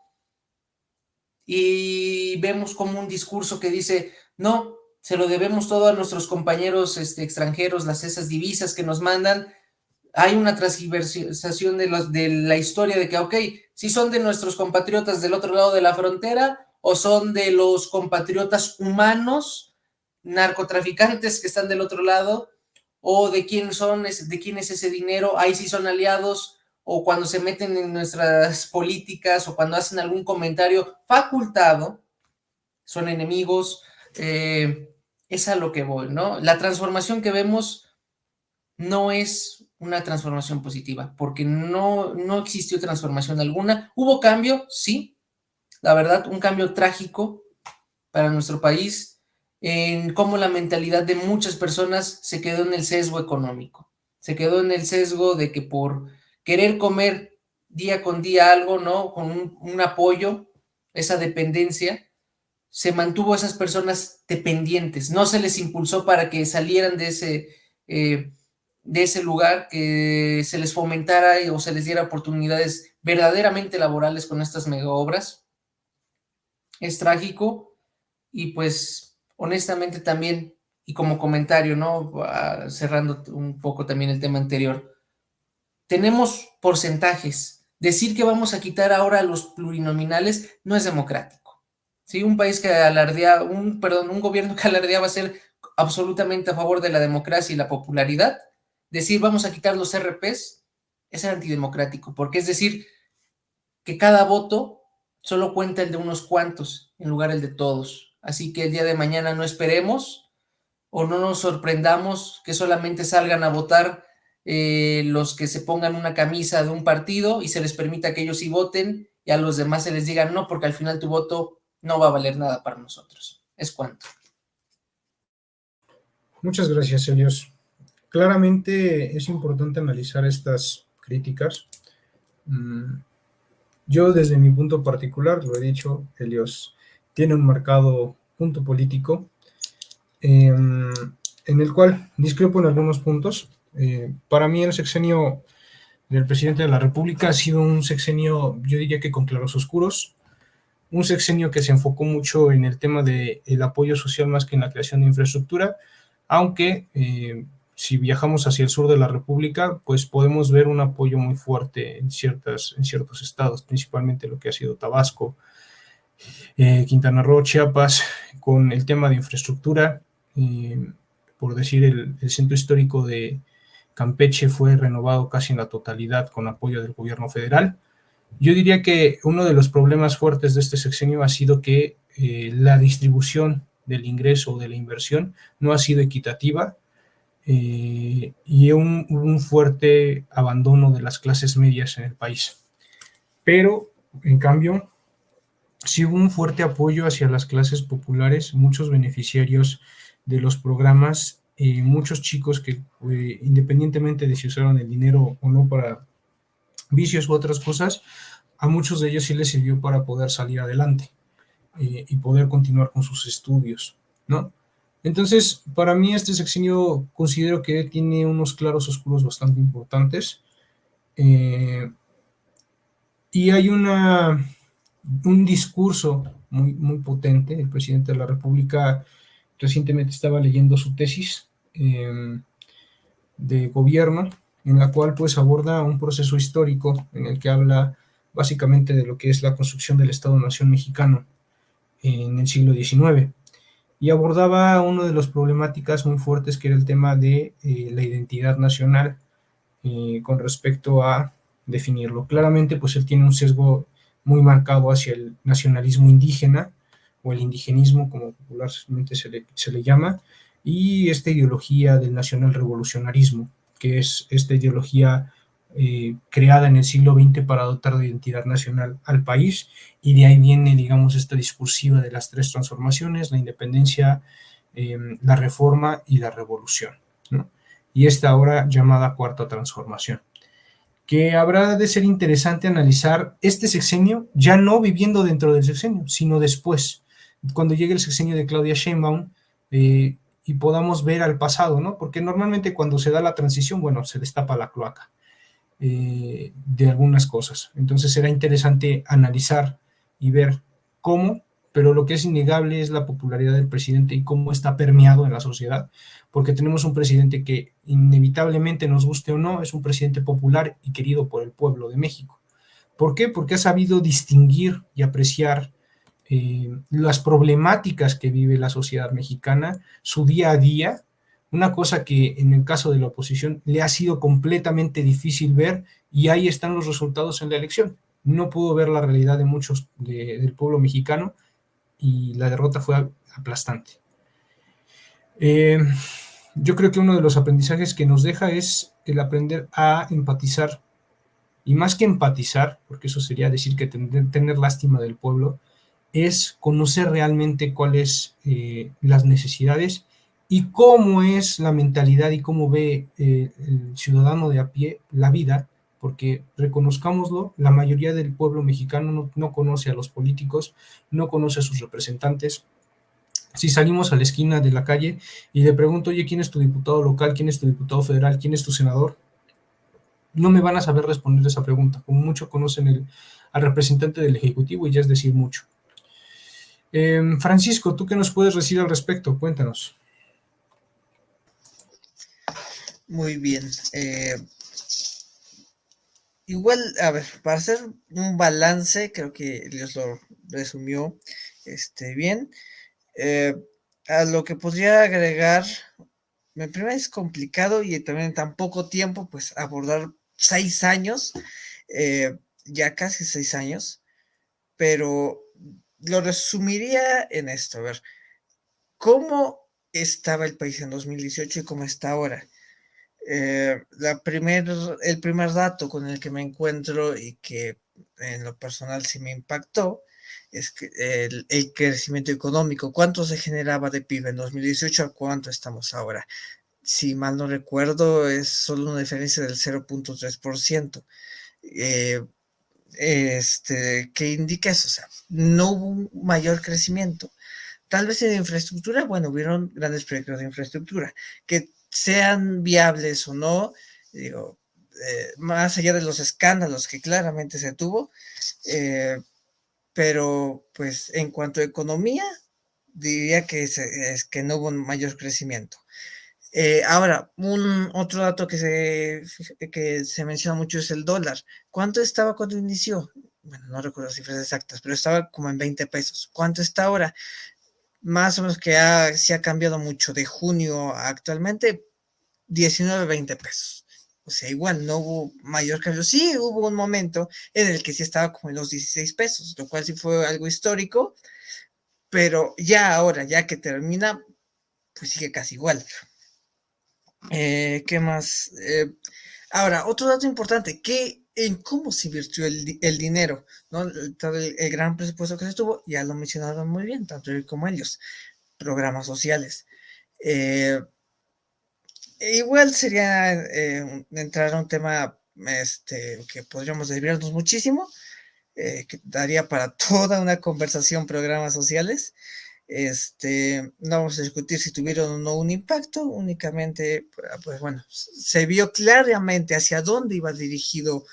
Y vemos como un discurso que dice, no, se lo debemos todo a nuestros compañeros extranjeros, esas divisas que nos mandan. Hay una transgiversación de la historia de que, ok, si son de nuestros compatriotas del otro lado de la frontera o son de los compatriotas humanos, narcotraficantes que están del otro lado, o de quién es ese dinero, ahí sí son aliados, o cuando se meten en nuestras políticas o cuando hacen algún comentario facultado, son enemigos. Es a lo que voy, ¿no? La transformación que vemos no es una transformación positiva, porque no existió transformación alguna. Hubo cambio, sí, la verdad, un cambio trágico para nuestro país, en cómo la mentalidad de muchas personas se quedó en el sesgo económico, se quedó en el sesgo de que por querer comer día con día algo, ¿no? Con un apoyo, esa dependencia, se mantuvo a esas personas dependientes, no se les impulsó para que salieran de ese lugar, que se les fomentara o se les diera oportunidades verdaderamente laborales con estas mega obras. Es trágico y pues honestamente también, y como comentario, ¿no? Cerrando un poco también el tema anterior, tenemos porcentajes. Decir que vamos a quitar ahora los plurinominales no es democrático. ¿Sí? Un país que alardea, un gobierno que alardea va a ser absolutamente a favor de la democracia y la popularidad. Decir vamos a quitar los RPs es antidemocrático, porque es decir que cada voto solo cuenta el de unos cuantos en lugar el de todos. Así que el día de mañana no esperemos o no nos sorprendamos que solamente salgan a votar los que se pongan una camisa de un partido y se les permita que ellos sí voten y a los demás se les diga no, porque al final tu voto no va a valer nada para nosotros. Es cuanto. Muchas gracias, Helios. Claramente es importante analizar estas críticas. Yo desde mi punto particular, lo he dicho, Helios tiene un marcado punto político en el cual discrepo en algunos puntos. Para mí el sexenio del presidente de la República ha sido un sexenio, yo diría que con claroscuros, un sexenio que se enfocó mucho en el tema del apoyo social más que en la creación de infraestructura, aunque si viajamos hacia el sur de la República, pues podemos ver un apoyo muy fuerte en ciertos estados, principalmente lo que ha sido Tabasco, Quintana Roo, Chiapas, con el tema de infraestructura. Por decir, el centro histórico de Campeche fue renovado casi en la totalidad con apoyo del gobierno federal. Yo diría que uno de los problemas fuertes de este sexenio ha sido que la distribución del ingreso o de la inversión no ha sido equitativa y un fuerte abandono de las clases medias en el país. Pero, en cambio, sí hubo un fuerte apoyo hacia las clases populares. Muchos beneficiarios de los programas muchos chicos que independientemente de si usaron el dinero o no para vicios u otras cosas, a muchos de ellos sí les sirvió para poder salir adelante y poder continuar con sus estudios, ¿no? Entonces, para mí este sexenio considero que tiene unos claros oscuros bastante importantes y hay un discurso muy potente. El presidente de la República recientemente estaba leyendo su tesis de gobierno, en la cual pues aborda un proceso histórico en el que habla básicamente de lo que es la construcción del Estado-Nación mexicano en el siglo XIX, y abordaba una de las problemáticas muy fuertes que era el tema de la identidad nacional con respecto a definirlo. Claramente pues él tiene un sesgo muy marcado hacia el nacionalismo indígena o el indigenismo, como popularmente se le llama, y esta ideología del nacional revolucionarismo, que es esta ideología creada en el siglo XX para dotar de identidad nacional al país, y de ahí viene, digamos, esta discursiva de las tres transformaciones: la independencia, la reforma y la revolución, ¿no? Y esta ahora llamada cuarta transformación, que habrá de ser interesante analizar este sexenio, ya no viviendo dentro del sexenio, sino después, cuando llegue el sexenio de Claudia Sheinbaum, y podamos ver al pasado, ¿no? Porque normalmente cuando se da la transición, bueno, se destapa la cloaca de algunas cosas. Entonces será interesante analizar y ver cómo, pero lo que es innegable es la popularidad del presidente y cómo está permeado en la sociedad, porque tenemos un presidente que inevitablemente, nos guste o no, es un presidente popular y querido por el pueblo de México. ¿Por qué? Porque ha sabido distinguir y apreciar las problemáticas que vive la sociedad mexicana, su día a día, una cosa que en el caso de la oposición le ha sido completamente difícil ver, y ahí están los resultados en la elección. No pudo ver la realidad de muchos del pueblo mexicano y la derrota fue aplastante. Yo creo que uno de los aprendizajes que nos deja es el aprender a empatizar, y más que empatizar, porque eso sería decir que tener lástima del pueblo, es conocer realmente cuáles las necesidades y cómo es la mentalidad y cómo ve el ciudadano de a pie la vida, porque reconozcámoslo, la mayoría del pueblo mexicano no conoce a los políticos, no conoce a sus representantes. Si salimos a la esquina de la calle y le pregunto, oye, ¿quién es tu diputado local? ¿Quién es tu diputado federal? ¿Quién es tu senador? No me van a saber responder esa pregunta. Como mucho conocen al representante del Ejecutivo, y ya es decir mucho. Francisco, ¿tú qué nos puedes decir al respecto? Cuéntanos. Muy bien. Igual, a ver, para hacer un balance, creo que Dios lo resumió bien. A lo que podría agregar, primero es complicado y también en tan poco tiempo, pues abordar 6 años, ya casi 6 años, pero lo resumiría en esto, a ver, ¿cómo estaba el país en 2018 y cómo está ahora? El primer dato con el que me encuentro y que en lo personal sí me impactó es que el crecimiento económico, cuánto se generaba de PIB en 2018 a cuánto estamos ahora. Si mal no recuerdo, es solo una diferencia del 0.3%. ¿Qué indica eso? O sea, no hubo un mayor crecimiento. Tal vez en infraestructura, bueno, hubieron grandes proyectos de infraestructura, que sean viables o no, digo, más allá de los escándalos que claramente se tuvo, pero pues en cuanto a economía, diría que es que no hubo un mayor crecimiento. Ahora, otro dato que se menciona mucho es el dólar. ¿Cuánto estaba cuando inició? Bueno, no recuerdo cifras exactas, pero estaba como en 20 pesos. ¿Cuánto está ahora? Más o menos que sí ha cambiado mucho de junio a actualmente, 19, 20 pesos. O sea, igual no hubo mayor cambio. Sí hubo un momento en el que sí estaba como en los 16 pesos, lo cual sí fue algo histórico, pero ya ahora, ya que termina, pues sigue casi igual. ¿Qué más? Ahora, otro dato importante, en cómo se invirtió el dinero, ¿no? Todo el gran presupuesto que se tuvo, ya lo mencionaron muy bien, tanto él como ellos, programas sociales. Igual sería entrar a un tema que podríamos desviarnos muchísimo, que daría para toda una conversación, programas sociales. No vamos a discutir si tuvieron o no un impacto, únicamente, pues bueno, se vio claramente hacia dónde iba dirigido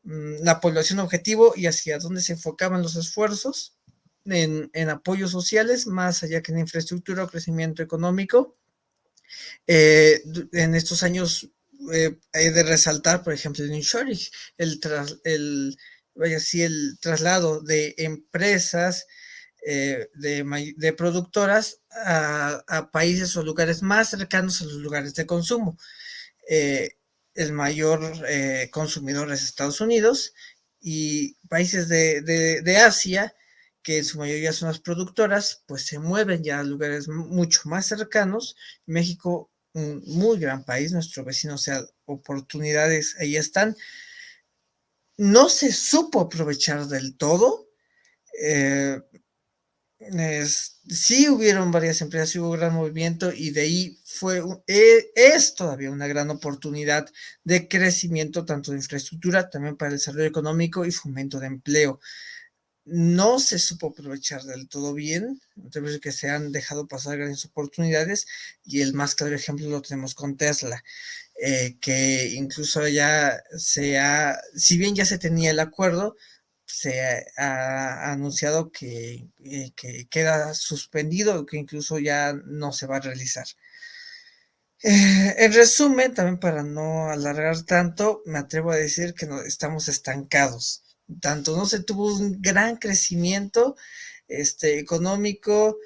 la población objetivo y hacia dónde se enfocaban los esfuerzos en apoyos sociales, más allá que en infraestructura o crecimiento económico. En estos años he de resaltar, por ejemplo, el Inshoring, el traslado de empresas, de productoras a países o lugares más cercanos a los lugares de consumo. El mayor consumidor es Estados Unidos y países de Asia, que en su mayoría son las productoras, pues se mueven ya a lugares mucho más cercanos. México, un muy gran país, nuestro vecino, o sea, oportunidades ahí están. No se supo aprovechar del todo. Sí hubieron varias empresas, sí hubo gran movimiento y de ahí es todavía una gran oportunidad de crecimiento, tanto de infraestructura, también para el desarrollo económico y fomento de empleo. No se supo aprovechar del todo bien, entonces que se han dejado pasar grandes oportunidades y el más claro ejemplo lo tenemos con Tesla, que incluso ya si bien ya se tenía el acuerdo, se ha anunciado que queda suspendido, que incluso ya no se va a realizar. En resumen, también para no alargar tanto, me atrevo a decir que estamos estancados. Tanto no se tuvo un gran crecimiento económico,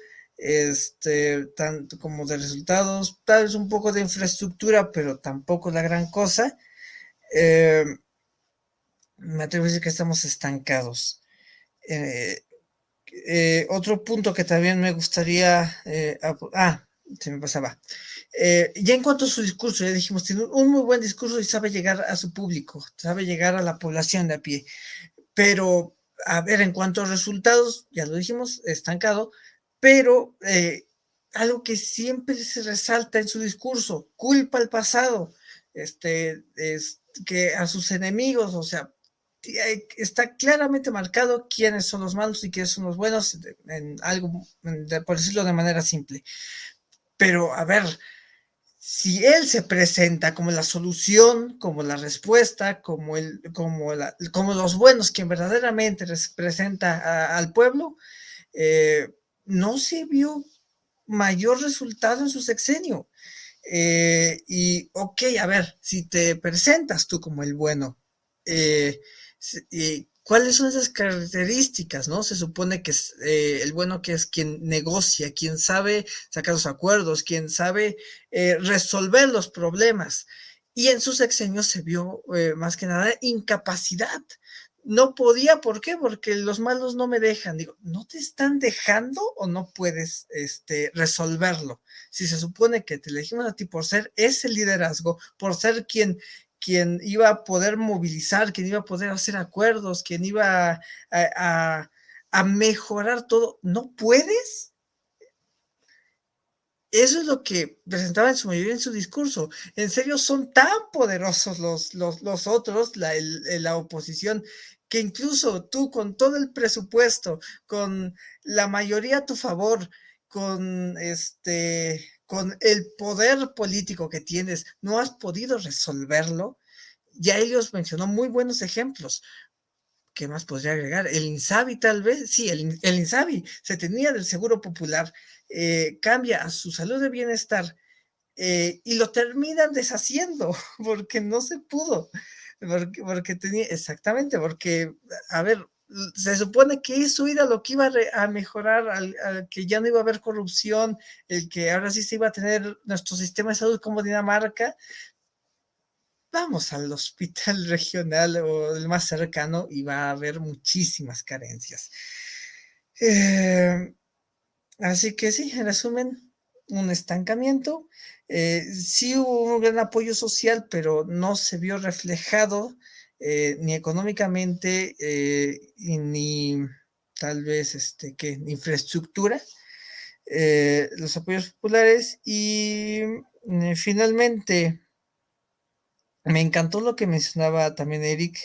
tanto como de resultados, tal vez un poco de infraestructura, pero tampoco la gran cosa. Me atrevo a decir que estamos estancados. Otro punto que también me gustaría... se me pasaba. Ya en cuanto a su discurso, ya dijimos, tiene un muy buen discurso y sabe llegar a su público, sabe llegar a la población de a pie. Pero, a ver, en cuanto a resultados, ya lo dijimos, estancado, pero algo que siempre se resalta en su discurso, culpa al pasado, es que a sus enemigos, o sea, está claramente marcado quiénes son los malos y quiénes son los buenos, en algo, por decirlo de manera simple. Pero, a ver, si él se presenta como la solución, como la respuesta, como los buenos, quien verdaderamente representa al pueblo, no se vio mayor resultado en su sexenio. Ok, a ver, si te presentas tú como el bueno, ¿cuáles son esas características, no? Se supone que es el bueno, que es quien negocia, quien sabe sacar los acuerdos, quien sabe resolver los problemas. Y en su sexenio se vio más que nada incapacidad. No podía, ¿por qué? Porque los malos no me dejan. Digo, ¿no te están dejando o no puedes resolverlo? Si se supone que te elegimos a ti por ser ese liderazgo, por ser quien iba a poder movilizar, quien iba a poder hacer acuerdos, quien iba a mejorar todo, ¿no puedes? Eso es lo que presentaba en su mayoría en su discurso. En serio, son tan poderosos los otros, la oposición, que incluso tú con todo el presupuesto, con la mayoría a tu favor, con el poder político que tienes, no has podido resolverlo. Ya ellos mencionó muy buenos ejemplos. ¿Qué más podría agregar? El INSABI tal vez, sí, el INSABI se tenía del Seguro Popular, cambia a su salud de bienestar y lo terminan deshaciendo porque no se pudo, porque tenía, exactamente, porque, a ver, se supone que eso era lo que iba a mejorar, al que ya no iba a haber corrupción, el que ahora sí se iba a tener nuestro sistema de salud como Dinamarca. Vamos al hospital regional o el más cercano y va a haber muchísimas carencias. Así que sí, en resumen, un estancamiento. Sí hubo un gran apoyo social, pero no se vio reflejado ni económicamente ni tal vez infraestructura. Los apoyos populares y Finalmente, me encantó lo que mencionaba también Eric,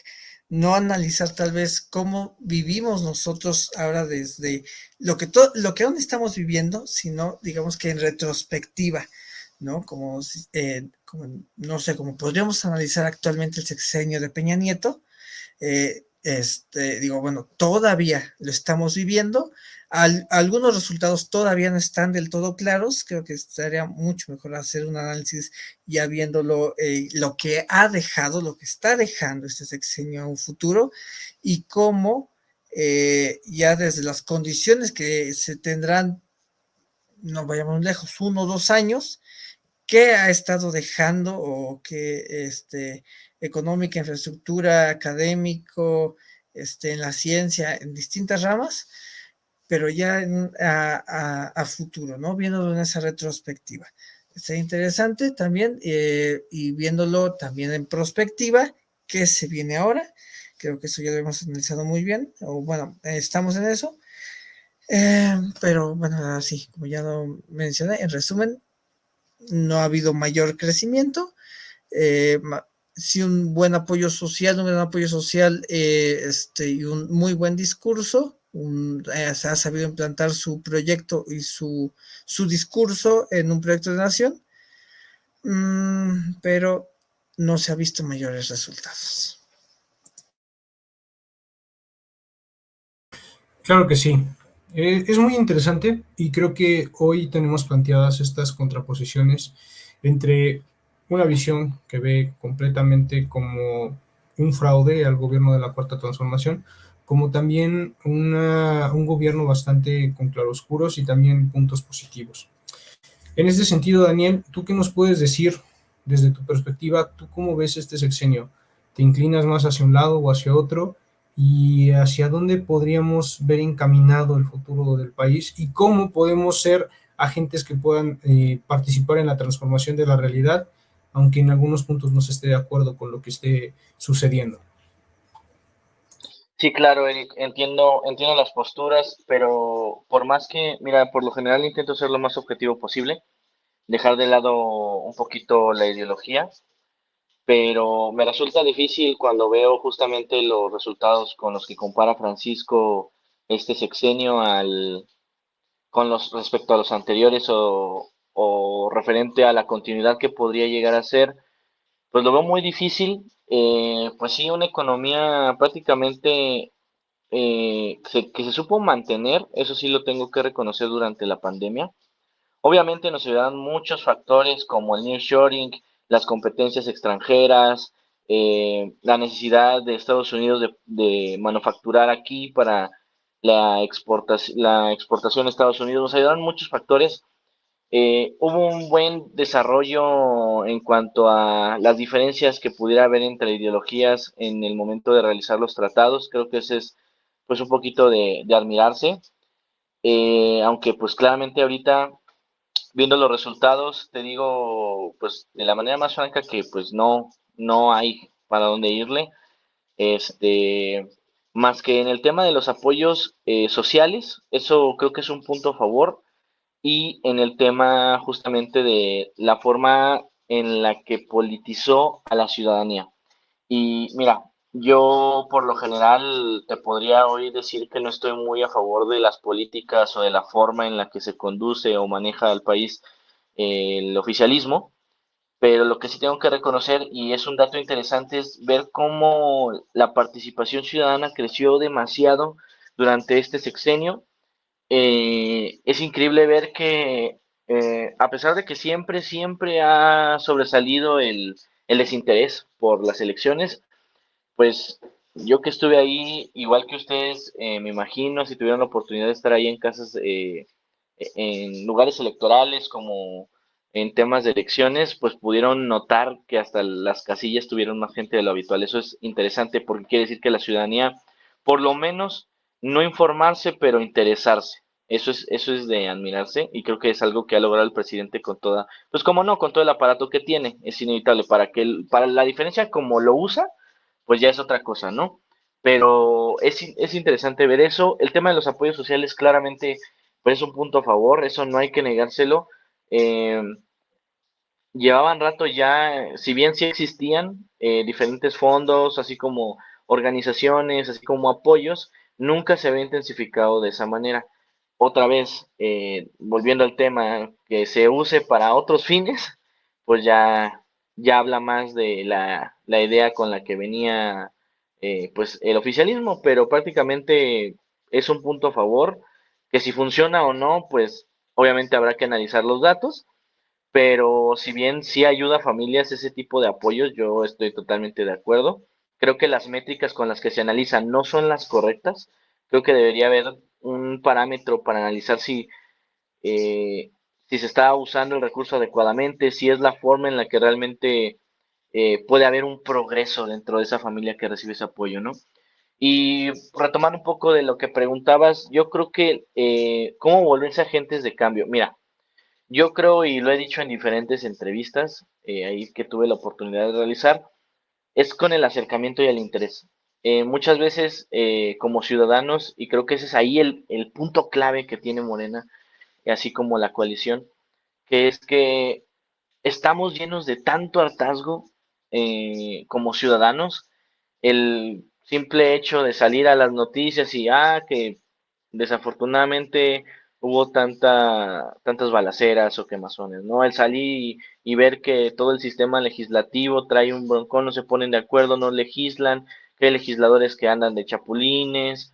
no analizar tal vez cómo vivimos nosotros ahora desde lo que aún estamos viviendo, sino digamos que en retrospectiva, ¿no? No sé, como podríamos analizar actualmente el sexenio de Peña Nieto, digo, bueno, todavía lo estamos viviendo. Algunos resultados todavía no están del todo claros. Creo que estaría mucho mejor hacer un análisis ya viéndolo, lo que ha dejado, lo que está dejando este sexenio a un futuro y cómo ya desde las condiciones que se tendrán, no vayamos lejos, 1 o 2 años, qué ha estado dejando o qué económica, infraestructura, académico, en la ciencia, en distintas ramas, pero ya a futuro, ¿no? Viéndolo en esa retrospectiva. Está interesante también y viéndolo también en prospectiva, qué se viene ahora. Creo que eso ya lo hemos analizado muy bien, o bueno, estamos en eso. Pero bueno, así, como ya lo mencioné, en resumen, no ha habido mayor crecimiento. Eh, sí, un gran apoyo social y un muy buen discurso. Se ha sabido implantar su proyecto y su discurso en un proyecto de nación, pero no se ha visto mayores resultados. Claro que sí. Es muy interesante y creo que hoy tenemos planteadas estas contraposiciones entre una visión que ve completamente como un fraude al gobierno de la Cuarta Transformación, como también un gobierno bastante con claroscuros y también puntos positivos. En este sentido, Daniel, ¿tú qué nos puedes decir desde tu perspectiva? ¿Tú cómo ves este sexenio? ¿Te inclinas más hacia un lado o hacia otro? ¿Y hacia dónde podríamos ver encaminado el futuro del país? ¿Y cómo podemos ser agentes que puedan participar en la transformación de la realidad, aunque en algunos puntos no se esté de acuerdo con lo que esté sucediendo? Sí, claro, Eric, entiendo las posturas, pero por más que, mira, por lo general intento ser lo más objetivo posible, dejar de lado un poquito la ideología, pero me resulta difícil cuando veo justamente los resultados con los que compara Francisco este sexenio con los respecto a los anteriores o referente a la continuidad que podría llegar a ser, pues lo veo muy difícil. Pues sí, una economía prácticamente que se supo mantener, eso sí lo tengo que reconocer durante la pandemia. Obviamente nos ayudan muchos factores como el nearshoring, las competencias extranjeras, la necesidad de Estados Unidos de manufacturar aquí para la exportación a Estados Unidos. Nos ayudan muchos factores. Hubo un buen desarrollo en cuanto a las diferencias que pudiera haber entre ideologías en el momento de realizar los tratados. Creo que ese es pues un poquito de admirarse. Aunque pues claramente ahorita viendo los resultados, te digo, pues de la manera más franca que pues no hay para dónde irle, este, más que en el tema de los apoyos sociales, eso creo que es un punto a favor, y en el tema justamente de la forma en la que politizó a la ciudadanía. Y mira, yo por lo general te podría hoy decir que no estoy muy a favor de las políticas o de la forma en la que se conduce o maneja el país el oficialismo, pero lo que sí tengo que reconocer, y es un dato interesante, es ver cómo la participación ciudadana creció demasiado durante este sexenio. Es increíble ver que a pesar de que siempre ha sobresalido el desinterés por las elecciones, pues yo que estuve ahí, igual que ustedes, me imagino, si tuvieron la oportunidad de estar ahí en casas, en lugares electorales como en temas de elecciones, pues pudieron notar que hasta las casillas tuvieron más gente de lo habitual. Eso es interesante porque quiere decir que la ciudadanía, por lo menos, no informarse, pero interesarse. Eso es de admirarse y creo que es algo que ha logrado el presidente con toda, pues como no, con todo el aparato que tiene, es inevitable para la diferencia como lo usa, pues ya es otra cosa, ¿no? Pero es interesante ver eso. El tema de los apoyos sociales claramente pues es un punto a favor, eso no hay que negárselo. Eh, llevaban rato ya, si bien sí existían diferentes fondos, así como organizaciones, así como apoyos, nunca se había intensificado de esa manera. Otra vez, volviendo al tema, que se use para otros fines, pues ya habla más de la idea con la que venía pues el oficialismo, pero prácticamente es un punto a favor, que si funciona o no, pues obviamente habrá que analizar los datos, pero si bien sí ayuda a familias ese tipo de apoyos, yo estoy totalmente de acuerdo. Creo que las métricas con las que se analizan no son las correctas. Creo que debería haber un parámetro para analizar eh, si se está usando el recurso adecuadamente, si es la forma en la que realmente puede haber un progreso dentro de esa familia que recibe ese apoyo, ¿no? Y retomando un poco de lo que preguntabas, yo creo que cómo volverse agentes de cambio. Mira, yo creo, y lo he dicho en diferentes entrevistas, ahí que tuve la oportunidad de realizar, es con el acercamiento y el interés. Muchas veces como ciudadanos, y creo que ese es ahí el punto clave que tiene Morena, así como la coalición, que es que estamos llenos de tanto hartazgo como ciudadanos, el simple hecho de salir a las noticias y que desafortunadamente hubo tantas balaceras o quemazones, ¿no? El salir y ver que todo el sistema legislativo trae un broncón, no se ponen de acuerdo, no legislan, que hay legisladores que andan de chapulines,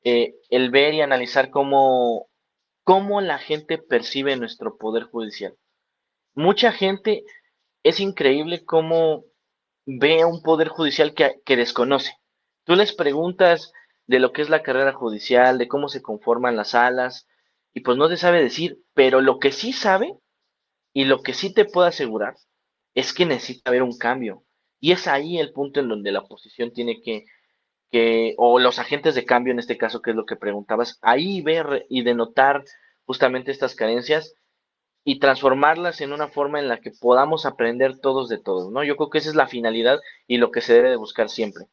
el ver y analizar cómo la gente percibe nuestro poder judicial. Mucha gente, es increíble cómo ve a un poder judicial que desconoce. Tú les preguntas de lo que es la carrera judicial, de cómo se conforman las salas, y pues no te sabe decir, pero lo que sí sabe y lo que sí te puedo asegurar es que necesita haber un cambio. Y es ahí el punto en donde la oposición tiene o los agentes de cambio en este caso, que es lo que preguntabas, ahí ver y denotar justamente estas carencias y transformarlas en una forma en la que podamos aprender todos de todos, ¿no? Yo creo que esa es la finalidad y lo que se debe de buscar siempre.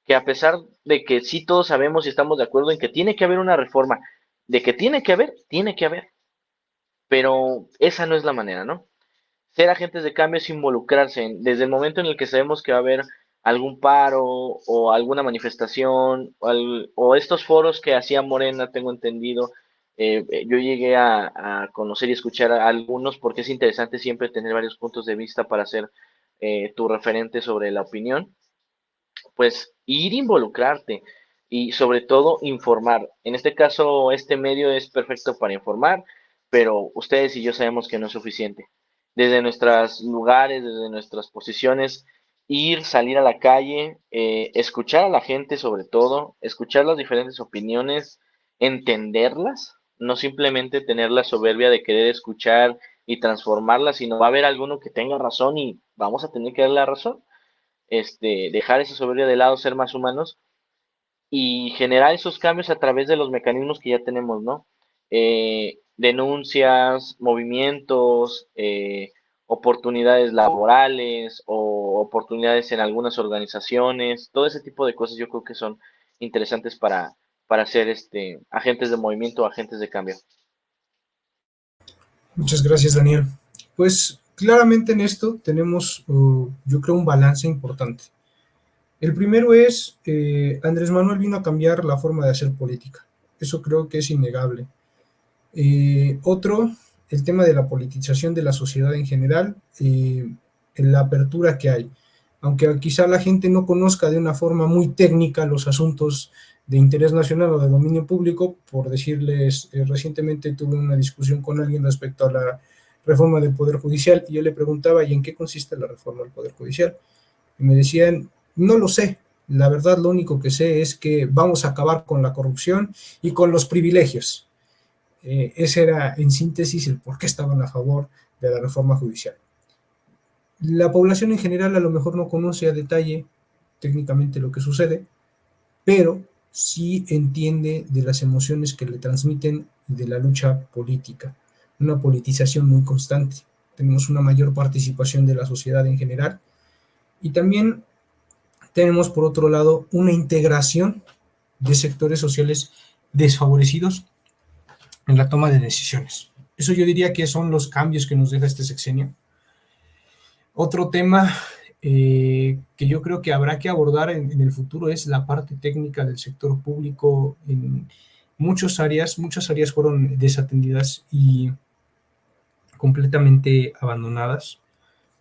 Que a pesar de que sí todos sabemos y estamos de acuerdo en que tiene que haber una reforma, de que tiene que haber, pero esa no es la manera, ¿no? Ser agentes de cambio es involucrarse desde el momento en el que sabemos que va a haber algún paro o alguna manifestación o estos foros que hacía Morena, tengo entendido. Yo llegué a conocer y escuchar a algunos porque es interesante siempre tener varios puntos de vista para hacer tu referente sobre la opinión. Pues ir a involucrarte y sobre todo informar. En este caso, este medio es perfecto para informar, pero ustedes y yo sabemos que no es suficiente. Desde nuestros lugares, desde nuestras posiciones, salir a la calle, escuchar a la gente sobre todo, escuchar las diferentes opiniones, entenderlas, no simplemente tener la soberbia de querer escuchar y transformarlas, sino va a haber alguno que tenga razón y vamos a tener que darle la razón, dejar esa soberbia de lado, ser más humanos y generar esos cambios a través de los mecanismos que ya tenemos, ¿no? Denuncias, movimientos, oportunidades laborales o oportunidades en algunas organizaciones, todo ese tipo de cosas yo creo que son interesantes para ser agentes de movimiento o agentes de cambio. Muchas gracias, Daniel. Pues claramente en esto tenemos, yo creo, un balance importante. El primero es, Andrés Manuel vino a cambiar la forma de hacer política. Eso creo que es innegable. Otro, el tema de la politización de la sociedad en general, en la apertura que hay. Aunque quizá la gente no conozca de una forma muy técnica los asuntos de interés nacional o de dominio público, por decirles, recientemente tuve una discusión con alguien respecto a la reforma del Poder Judicial y yo le preguntaba, ¿y en qué consiste la reforma del Poder Judicial? Y me decían, no lo sé, la verdad lo único que sé es que vamos a acabar con la corrupción y con los privilegios. Ese era en síntesis el por qué estaban a favor de la reforma judicial. La población en general a lo mejor no conoce a detalle técnicamente lo que sucede, pero sí entiende de las emociones que le transmiten y de la lucha política, una politización muy constante. Tenemos una mayor participación de la sociedad en general y también tenemos por otro lado una integración de sectores sociales desfavorecidos en la toma de decisiones. Eso yo diría que son los cambios que nos deja este sexenio. Otro tema que yo creo que habrá que abordar en el futuro es la parte técnica del sector público. En muchas áreas fueron desatendidas y completamente abandonadas.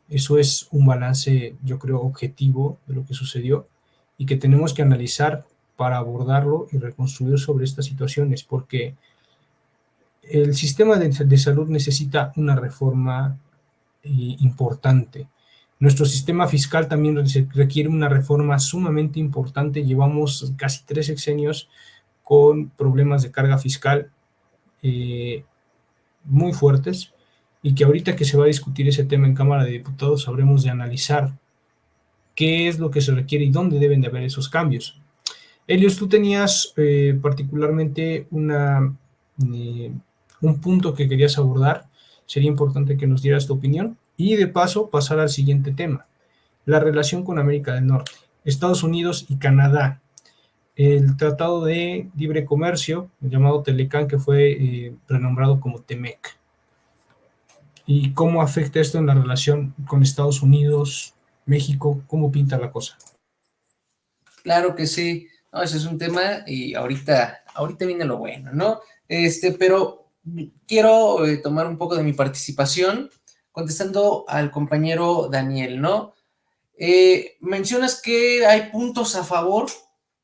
Eso es un balance, yo creo, objetivo de lo que sucedió y que tenemos que analizar para abordarlo y reconstruir sobre estas situaciones, porque el sistema de salud necesita una reforma importante. Nuestro sistema fiscal también requiere una reforma sumamente importante. Llevamos casi 3 sexenios con problemas de carga fiscal muy fuertes, y que ahorita que se va a discutir ese tema en Cámara de Diputados habremos de analizar qué es lo que se requiere y dónde deben de haber esos cambios. Helios, tú tenías particularmente un punto que querías abordar. Sería importante que nos dieras tu opinión y de paso pasar al siguiente tema, la relación con América del Norte, Estados Unidos y Canadá. El Tratado de Libre Comercio, llamado Telecán, que fue renombrado como TEMEC. ¿Y cómo afecta esto en la relación con Estados Unidos, México? ¿Cómo pinta la cosa? Claro que sí. No, ese es un tema y ahorita viene lo bueno, ¿no? Pero quiero tomar un poco de mi participación contestando al compañero Daniel, ¿no? Mencionas que hay puntos a favor,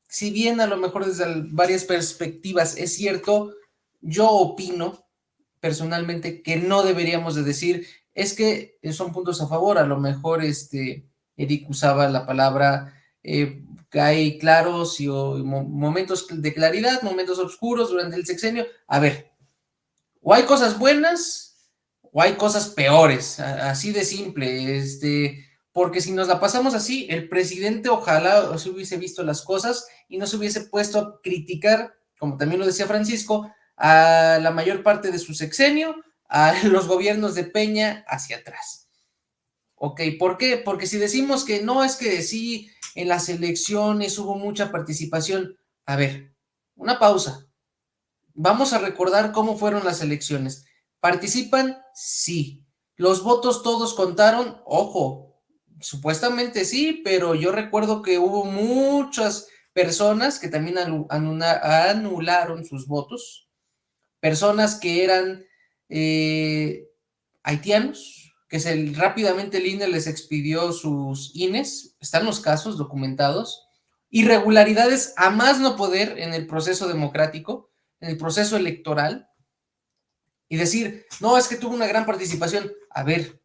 si bien a lo mejor desde varias perspectivas es cierto, yo opino personalmente que no deberíamos de decir, es que son puntos a favor, a lo mejor Eric usaba la palabra que hay claros y momentos de claridad, momentos oscuros durante el sexenio. A ver, o hay cosas buenas o hay cosas peores, así de simple, porque si nos la pasamos así, el presidente ojalá se hubiese visto las cosas y no se hubiese puesto a criticar, como también lo decía Francisco, a la mayor parte de su sexenio, a los gobiernos de Peña hacia atrás. Ok, ¿por qué? Porque si decimos que no, es que sí, en las elecciones hubo mucha participación. A ver, una pausa. Vamos a recordar cómo fueron las elecciones. ¿Participan? Sí. ¿Los votos todos contaron? Ojo, supuestamente sí, pero yo recuerdo que hubo muchas personas que también anularon sus votos, personas que eran haitianos, que rápidamente el INE les expidió sus INES, están los casos documentados, irregularidades a más no poder en el proceso democrático, en el proceso electoral, y decir, no, es que tuvo una gran participación. A ver,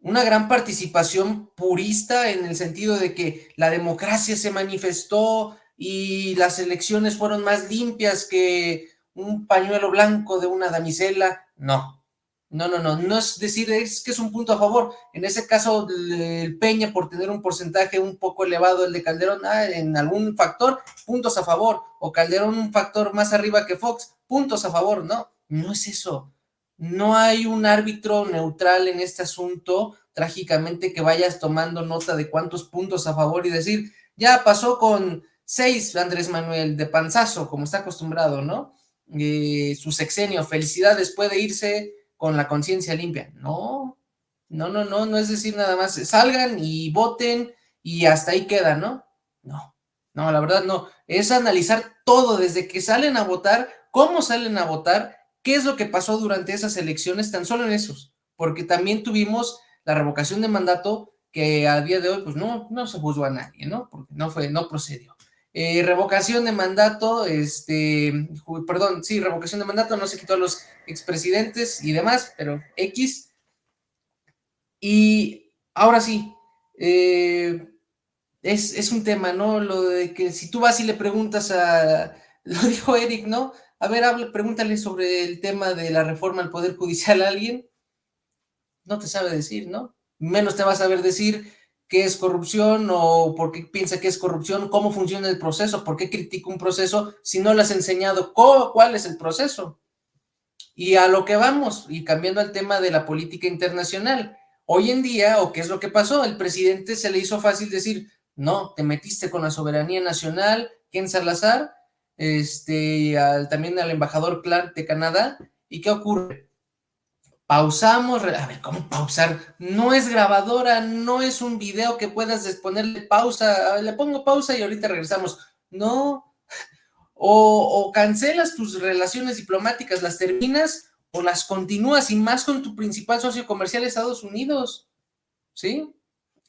una gran participación purista en el sentido de que la democracia se manifestó y las elecciones fueron más limpias que un pañuelo blanco de una damisela. No, no es decir, es que es un punto a favor. En ese caso, el Peña, por tener un porcentaje un poco elevado, el de Calderón, en algún factor, puntos a favor, o Calderón un factor más arriba que Fox, puntos a favor. No, no es eso. No hay un árbitro neutral en este asunto, trágicamente, que vayas tomando nota de cuántos puntos a favor y decir, ya pasó con 6 Andrés Manuel de panzazo, como está acostumbrado, ¿no? Su sexenio, felicidades, puede irse con la conciencia limpia. No es decir nada más, salgan y voten y hasta ahí queda, ¿no? No, la verdad no. Es analizar todo desde que salen a votar, cómo salen a votar, qué es lo que pasó durante esas elecciones, tan solo en esos, porque también tuvimos la revocación de mandato que a día de hoy pues no se juzgó a nadie, ¿no? Porque no procedió. Revocación de mandato, revocación de mandato, no se quitó a los expresidentes y demás, pero X. Y ahora sí, es un tema, ¿no? Lo de que si tú vas y le preguntas lo dijo Eric, ¿no? A ver, pregúntale sobre el tema de la reforma al Poder Judicial a alguien, no te sabe decir, ¿no? Menos te va a saber decir qué es corrupción o por qué piensa que es corrupción, cómo funciona el proceso, por qué critica un proceso si no le has enseñado cuál es el proceso. Y a lo que vamos, y cambiando al tema de la política internacional, hoy en día, ¿o qué es lo que pasó? El presidente se le hizo fácil decir, no, te metiste con la soberanía nacional, Ken Salazar, también al embajador Clark de Canadá, ¿y qué ocurre? pausamos, a ver, ¿cómo pausar? No es grabadora, no es un video que puedas ponerle pausa, le pongo pausa y ahorita regresamos. No, o cancelas tus relaciones diplomáticas, las terminas o las continúas, y más con tu principal socio comercial, Estados Unidos, ¿sí?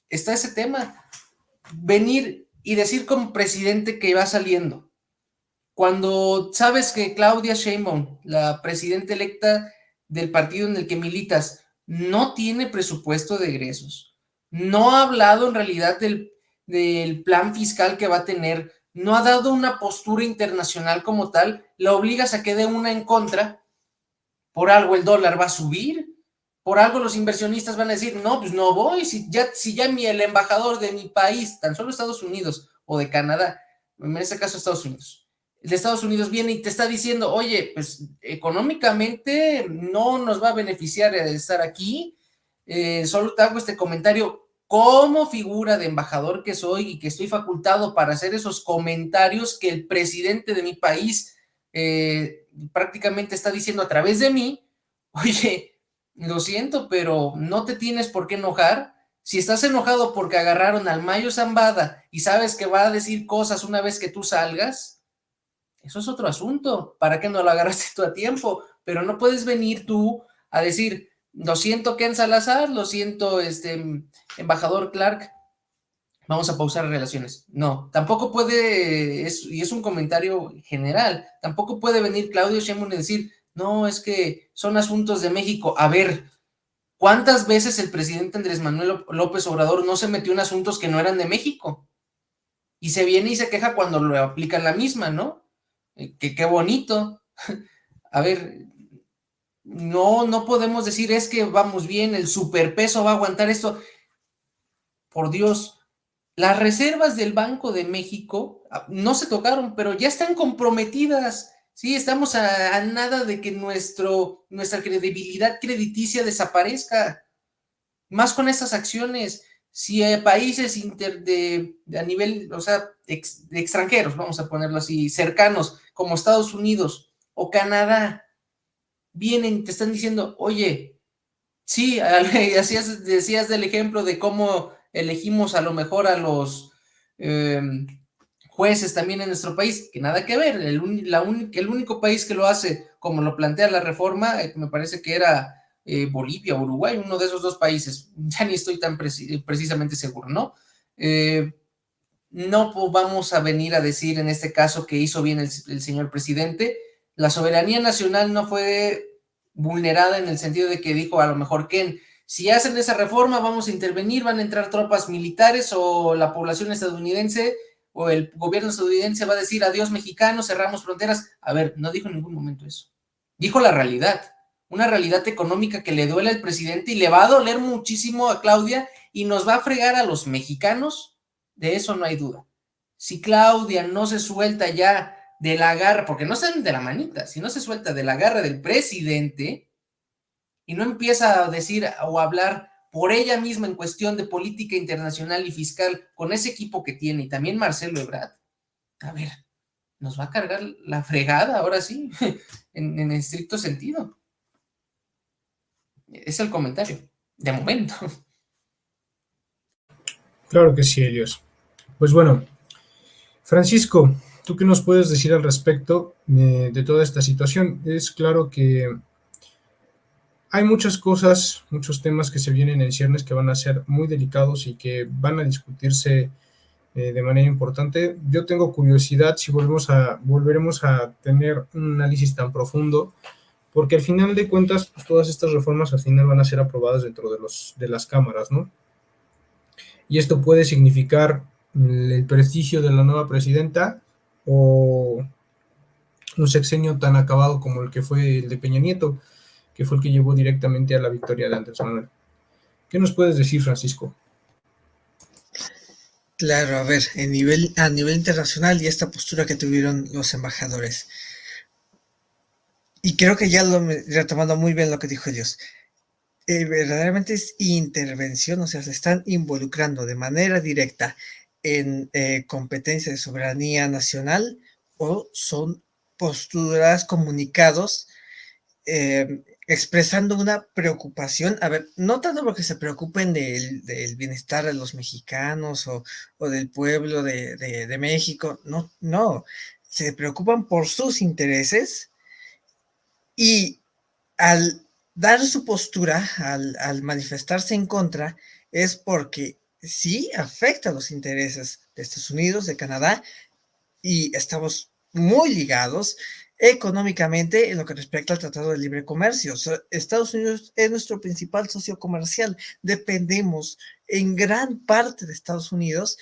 Está ese tema. Venir y decir como presidente que va saliendo, cuando sabes que Claudia Sheinbaum, la presidenta electa del partido en el que militas, no tiene presupuesto de egresos, no ha hablado en realidad del plan fiscal que va a tener, no ha dado una postura internacional como tal, la obligas a que dé una en contra, por algo el dólar va a subir, por algo los inversionistas van a decir, no, pues no voy, si ya el embajador de mi país, tan solo Estados Unidos o de Canadá, en este caso Estados Unidos, el de Estados Unidos viene y te está diciendo, oye, pues económicamente no nos va a beneficiar estar aquí, solo te hago este comentario como figura de embajador que soy y que estoy facultado para hacer esos comentarios que el presidente de mi país prácticamente está diciendo a través de mí. Oye, lo siento, pero no te tienes por qué enojar. Si estás enojado porque agarraron al Mayo Zambada y sabes que va a decir cosas una vez que tú salgas, eso es otro asunto. ¿Para qué no lo agarraste tú a tiempo? Pero no puedes venir tú a decir, lo siento, Ken Salazar, lo siento, embajador Clark, vamos a pausar relaciones. No, tampoco puede, y es un comentario general, tampoco puede venir Claudio Sheinbaum y decir, no, es que son asuntos de México. A ver, ¿cuántas veces el presidente Andrés Manuel López Obrador no se metió en asuntos que no eran de México? Y se viene y se queja cuando lo aplican la misma, ¿no? Que qué bonito. A ver, no podemos decir es que vamos bien, el superpeso va a aguantar esto. Por Dios, las reservas del Banco de México no se tocaron, pero ya están comprometidas. Sí, estamos a nada de que nuestra credibilidad crediticia desaparezca. Más con estas acciones. Si países a nivel, o sea, extranjeros, vamos a ponerlo así, cercanos, como Estados Unidos o Canadá, vienen, te están diciendo, oye, sí, decías del ejemplo de cómo elegimos a lo mejor a los jueces también en nuestro país, que nada que ver, el único país que lo hace como lo plantea la reforma, me parece que era Bolivia, Uruguay, uno de esos dos países, ya ni estoy tan precisamente seguro, ¿no? No vamos a venir a decir en este caso que hizo bien el señor presidente, la soberanía nacional no fue vulnerada en el sentido de que dijo a lo mejor que si hacen esa reforma vamos a intervenir, van a entrar tropas militares o la población estadounidense o el gobierno estadounidense va a decir adiós mexicanos, cerramos fronteras. A ver, no dijo en ningún momento eso. Dijo la realidad, una realidad económica que le duele al presidente y le va a doler muchísimo a Claudia y nos va a fregar a los mexicanos, de eso no hay duda. Si Claudia no se suelta ya de la garra, porque no salen de la manita, si no se suelta de la garra del presidente y no empieza a decir o a hablar por ella misma en cuestión de política internacional y fiscal con ese equipo que tiene y también Marcelo Ebrard, a ver, nos va a cargar la fregada ahora sí, en estricto sentido. Es el comentario, de momento. Claro que sí, Elios. Pues bueno, Francisco, ¿tú qué nos puedes decir al respecto de toda esta situación? Es claro que hay muchas cosas, muchos temas que se vienen en ciernes que van a ser muy delicados y que van a discutirse de manera importante. Yo tengo curiosidad si volveremos a tener un análisis tan profundo, porque al final de cuentas, pues, todas estas reformas al final van a ser aprobadas dentro de las cámaras, ¿no? Y esto puede significar el prestigio de la nueva presidenta o un sexenio tan acabado como el que fue el de Peña Nieto, que fue el que llevó directamente a la victoria de Andrés Manuel. ¿Qué nos puedes decir, Francisco? Claro, a ver, a nivel internacional y esta postura que tuvieron los embajadores. Y creo que ya retomando muy bien lo que dijo Dios. Verdaderamente es intervención, o sea, se están involucrando de manera directa en competencia de soberanía nacional o son posturas, comunicados expresando una preocupación, a ver, no tanto porque se preocupen del bienestar de los mexicanos o del pueblo de México, no, no, se preocupan por sus intereses y al dar su postura, al manifestarse en contra, es porque sí afecta a los intereses de Estados Unidos, de Canadá, y estamos muy ligados económicamente en lo que respecta al Tratado de Libre Comercio. O sea, Estados Unidos es nuestro principal socio comercial. Dependemos en gran parte de Estados Unidos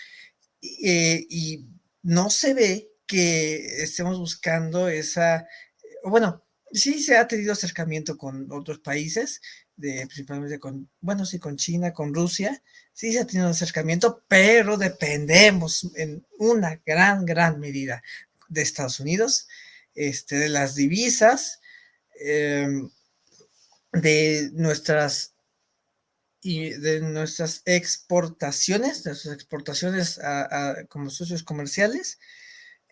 y no se ve que estemos buscando esa, bueno, sí se ha tenido acercamiento con otros países, principalmente con, bueno, sí, con China, con Rusia, sí se ha tenido acercamiento, pero dependemos en una gran medida de Estados Unidos, de las divisas, eh, de nuestras exportaciones como socios comerciales,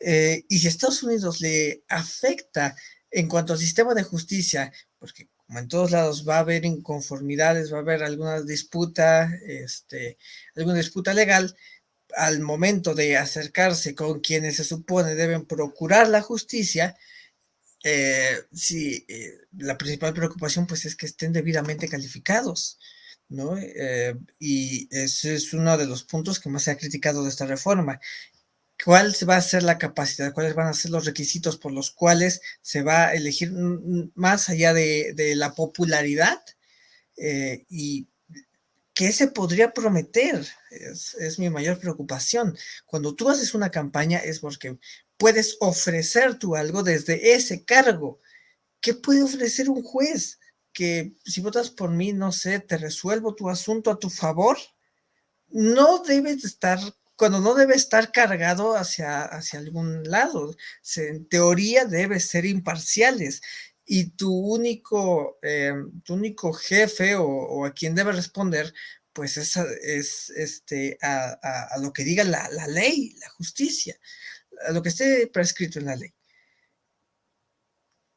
y si a Estados Unidos le afecta en cuanto al sistema de justicia, porque como en todos lados va a haber inconformidades, va a haber alguna disputa legal, al momento de acercarse con quienes se supone deben procurar la justicia, sí, la principal preocupación pues es que estén debidamente calificados, ¿no? Y ese es uno de los puntos que más se ha criticado de esta reforma. ¿Cuál va a ser la capacidad? ¿Cuáles van a ser los requisitos por los cuales se va a elegir más allá de la popularidad? ¿Y qué se podría prometer? Es mi mayor preocupación. Cuando tú haces una campaña es porque puedes ofrecer tú algo desde ese cargo. ¿Qué puede ofrecer un juez? Que si votas por mí, no sé, te resuelvo tu asunto a tu favor. No debes estar, cuando no debe estar cargado hacia algún lado. En teoría debe ser imparciales y tu único jefe o a quien debe responder, pues es a lo que diga la ley, la justicia, a lo que esté prescrito en la ley.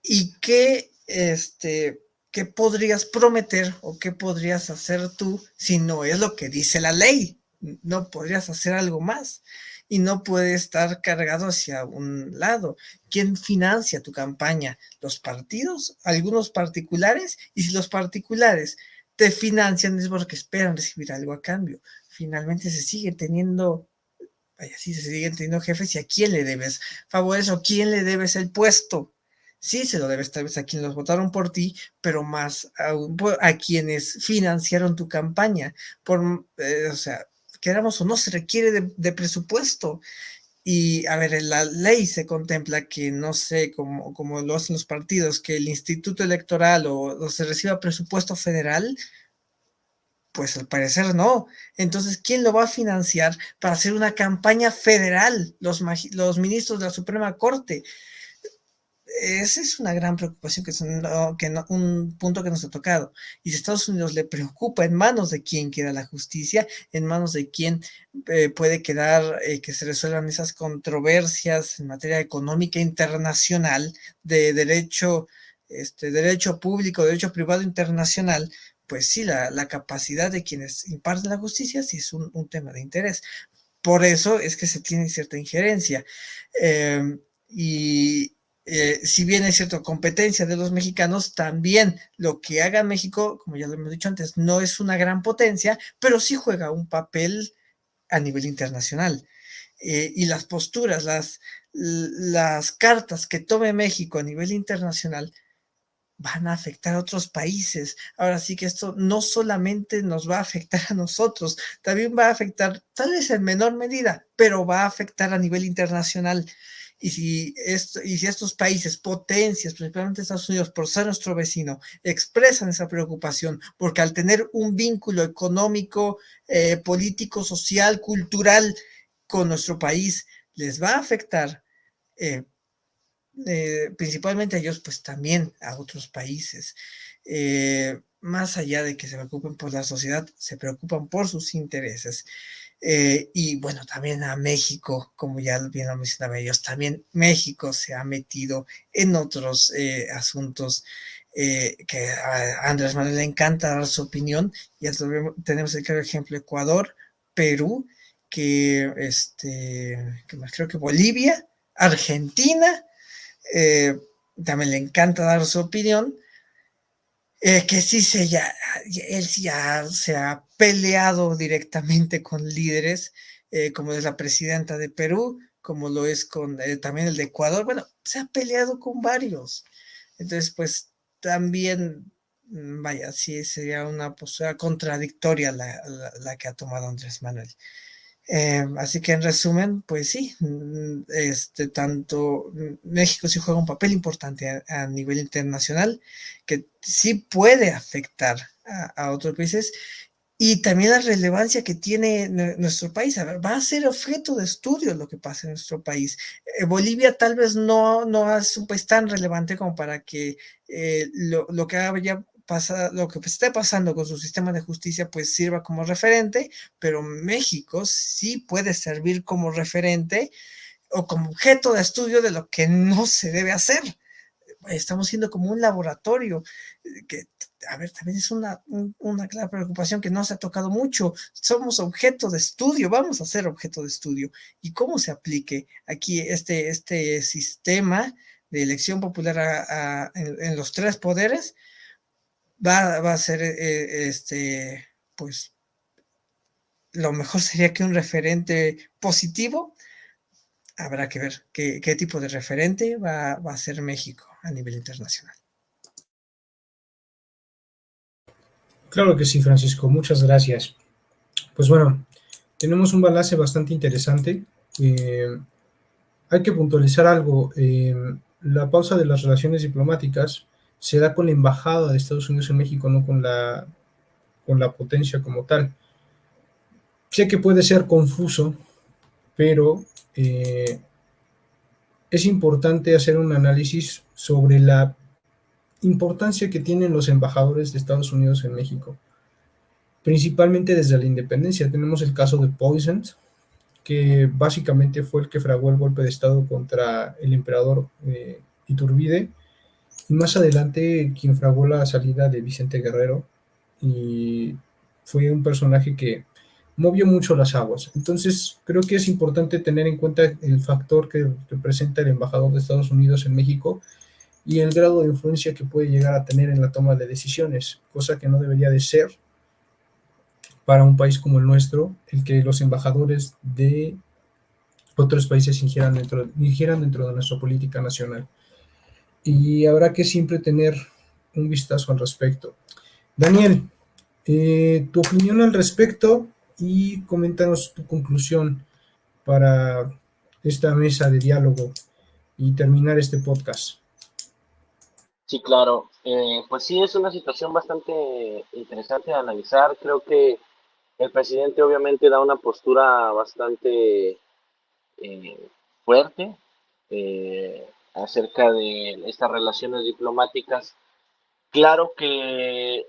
¿Y qué podrías prometer o qué podrías hacer tú si no es lo que dice la ley? No podrías hacer algo más y no puede estar cargado hacia un lado. ¿Quién financia tu campaña? ¿Los partidos? ¿Algunos particulares? Y si los particulares te financian es porque esperan recibir algo a cambio. Finalmente se siguen teniendo jefes y a quién le debes favores o quién le debes el puesto. Sí, se lo debes tal vez a quienes los votaron por ti, pero más aún a quienes financiaron tu campaña. O sea, queramos o no, se requiere de presupuesto. Y a ver, en la ley se contempla que, no sé, como lo hacen los partidos, que el instituto electoral o se reciba presupuesto federal. Pues al parecer no. Entonces, ¿quién lo va a financiar para hacer una campaña federal? Los ministros de la Suprema Corte. Esa es una gran preocupación un punto que nos ha tocado. Y si a Estados Unidos le preocupa en manos de quién queda la justicia, en manos de quién puede quedar que se resuelvan esas controversias en materia económica internacional de derecho público, derecho privado internacional, pues sí, la capacidad de quienes imparten la justicia sí es un tema de interés. Por eso es que se tiene cierta injerencia. Y si bien es cierto, competencia de los mexicanos, también lo que haga México, como ya lo hemos dicho antes, no es una gran potencia, pero sí juega un papel a nivel internacional. Y las posturas, las cartas que tome México a nivel internacional van a afectar a otros países. Ahora sí que esto no solamente nos va a afectar a nosotros, también va a afectar, tal vez en menor medida, pero va a afectar a nivel internacional. Y si estos países, potencias, principalmente Estados Unidos, por ser nuestro vecino, expresan esa preocupación, porque al tener un vínculo económico, político, social, cultural con nuestro país, les va a afectar, principalmente a ellos, pues también a otros países. Más allá de que se preocupen por la sociedad, se preocupan por sus intereses. Y bueno, también a México, como ya bien lo mencionaba ellos, también México se ha metido en otros asuntos que a Andrés Manuel le encanta dar su opinión. Ya tenemos el claro ejemplo Ecuador, Perú, que más creo que Bolivia, Argentina, también le encanta dar su opinión, que sí él sí ya se ha peleado directamente con líderes, como es la presidenta de Perú, como lo es con también el de Ecuador. Bueno, se ha peleado con varios. Entonces, pues también, vaya, sí sería una postura contradictoria la que ha tomado Andrés Manuel. Así que en resumen, pues sí, tanto México sí juega un papel importante a nivel internacional, que sí puede afectar a otros países, y también la relevancia que tiene nuestro país. A ver, va a ser objeto de estudio lo que pasa en nuestro país. Bolivia tal vez no es un país tan relevante como para que lo que haya pasado, lo que esté pasando con su sistema de justicia, pues sirva como referente, pero México sí puede servir como referente o como objeto de estudio de lo que no se debe hacer. Estamos siendo como un laboratorio, que, a ver, también es una clara preocupación que no se ha tocado mucho. Somos objeto de estudio, vamos a ser objeto de estudio. Y cómo se aplique aquí este sistema de elección popular en los tres poderes, va a ser, pues, lo mejor sería que un referente positivo. Habrá que ver qué tipo de referente va a ser México a nivel internacional. Claro que sí, Francisco, muchas gracias. Pues bueno, tenemos un balance bastante interesante. Hay que puntualizar algo. La pausa de las relaciones diplomáticas se da con la embajada de Estados Unidos en México, no con la potencia como tal. Sé que puede ser confuso, pero es importante hacer un análisis sobre la importancia que tienen los embajadores de Estados Unidos en México, principalmente desde la independencia. Tenemos el caso de Poisson, que básicamente fue el que fraguó el golpe de Estado contra el emperador Iturbide, y más adelante quien fraguó la salida de Vicente Guerrero, y fue un personaje que movió mucho las aguas. Entonces creo que es importante tener en cuenta el factor que representa el embajador de Estados Unidos en México y el grado de influencia que puede llegar a tener en la toma de decisiones, cosa que no debería de ser para un país como el nuestro, el que los embajadores de otros países ingieran dentro de nuestra política nacional. Y habrá que siempre tener un vistazo al respecto. Daniel, tu opinión al respecto y coméntanos tu conclusión para esta mesa de diálogo y terminar este podcast. Sí, claro. Pues sí, es una situación bastante interesante de analizar. Creo que el presidente obviamente da una postura bastante fuerte acerca de estas relaciones diplomáticas. Claro que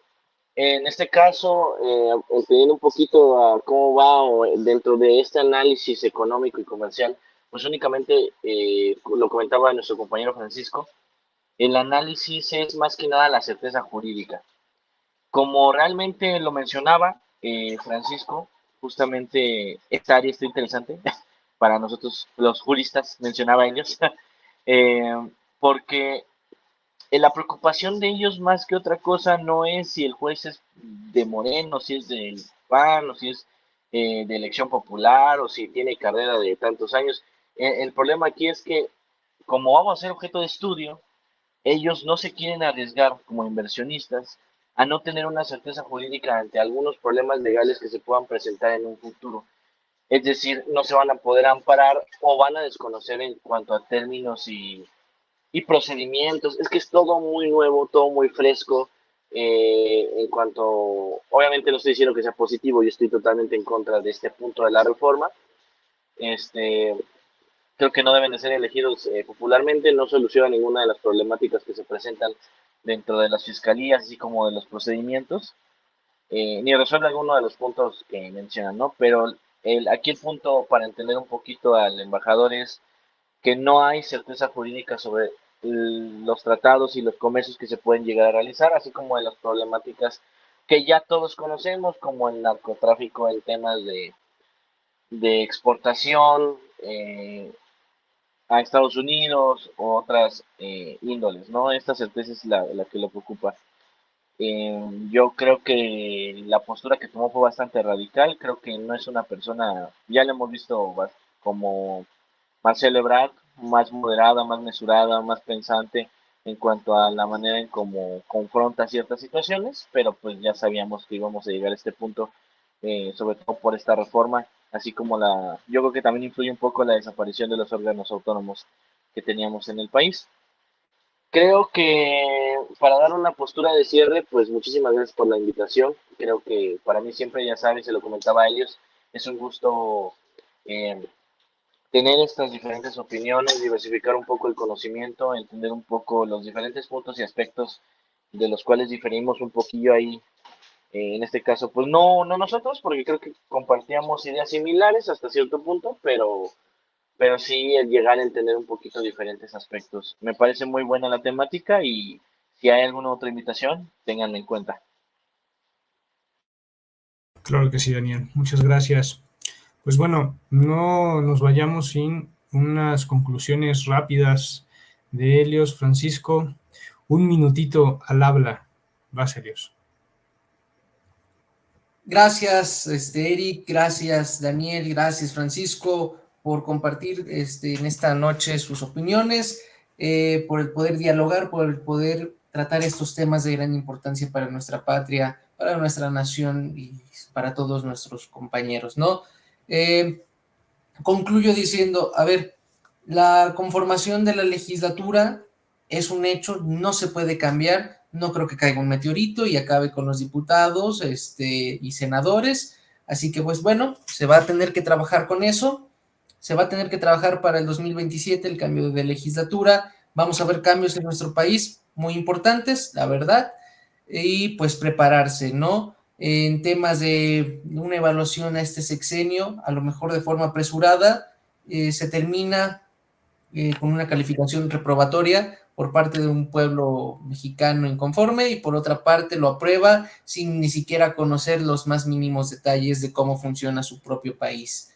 en este caso, entendiendo un poquito a cómo va dentro de este análisis económico y comercial, pues únicamente lo comentaba nuestro compañero Francisco, el análisis es más que nada la certeza jurídica. Como realmente lo mencionaba Francisco, justamente esta área está interesante para nosotros los juristas, mencionaba ellos, eh, porque la preocupación de ellos más que otra cosa no es si el juez es de Moreno, si es del PAN, o si es de elección popular, o si tiene carrera de tantos años. El problema aquí es que como vamos a ser objeto de estudio, ellos no se quieren arriesgar como inversionistas a no tener una certeza jurídica ante algunos problemas legales que se puedan presentar en un futuro. Es decir, no se van a poder amparar o van a desconocer en cuanto a términos y procedimientos. Es que es todo muy nuevo, todo muy fresco. En cuanto, obviamente no estoy diciendo que sea positivo, yo estoy totalmente en contra de este punto de la reforma. Este, creo que no deben de ser elegidos popularmente, no soluciona ninguna de las problemáticas que se presentan dentro de las fiscalías, así como de los procedimientos, ni resuelve alguno de los puntos que mencionan, ¿no? Pero aquí el punto para entender un poquito al embajador es que no hay certeza jurídica sobre los tratados y los comercios que se pueden llegar a realizar, así como de las problemáticas que ya todos conocemos, como el narcotráfico en temas de exportación a Estados Unidos o otras índoles, ¿no? Esta certeza es la que lo preocupa. Yo creo que la postura que tomó fue bastante radical, creo que no es una persona, ya lo hemos visto como Marcelo Ebrard, más moderada, más mesurada, más pensante en cuanto a la manera en cómo confronta ciertas situaciones, pero pues ya sabíamos que íbamos a llegar a este punto, sobre todo por esta reforma, así como yo creo que también influye un poco la desaparición de los órganos autónomos que teníamos en el país. Creo que para dar una postura de cierre, pues muchísimas gracias por la invitación. Creo que para mí siempre, ya sabes, se lo comentaba a ellos, es un gusto eh, tener estas diferentes opiniones, diversificar un poco el conocimiento, entender un poco los diferentes puntos y aspectos de los cuales diferimos un poquillo ahí. En este caso, pues no nosotros, porque creo que compartíamos ideas similares hasta cierto punto, pero sí el llegar a entender un poquito diferentes aspectos. Me parece muy buena la temática y si hay alguna otra invitación, ténganme en cuenta. Claro que sí, Daniel. Muchas gracias. Pues bueno, no nos vayamos sin unas conclusiones rápidas de Helios. Francisco, un minutito al habla. Vas, Helios. Gracias, Eric, gracias, Daniel, gracias, Francisco, por compartir en esta noche sus opiniones, por el poder dialogar, por el poder tratar estos temas de gran importancia para nuestra patria, para nuestra nación y para todos nuestros compañeros, ¿no? Concluyo diciendo, a ver, la conformación de la legislatura es un hecho, no se puede cambiar, no creo que caiga un meteorito y acabe con los diputados y senadores, así que pues bueno, se va a tener que trabajar con eso, se va a tener que trabajar para el 2027 el cambio de legislatura, vamos a ver cambios en nuestro país muy importantes, la verdad, y pues prepararse, ¿no? En temas de una evaluación a este sexenio, a lo mejor de forma apresurada, se termina con una calificación reprobatoria por parte de un pueblo mexicano inconforme y por otra parte lo aprueba sin ni siquiera conocer los más mínimos detalles de cómo funciona su propio país.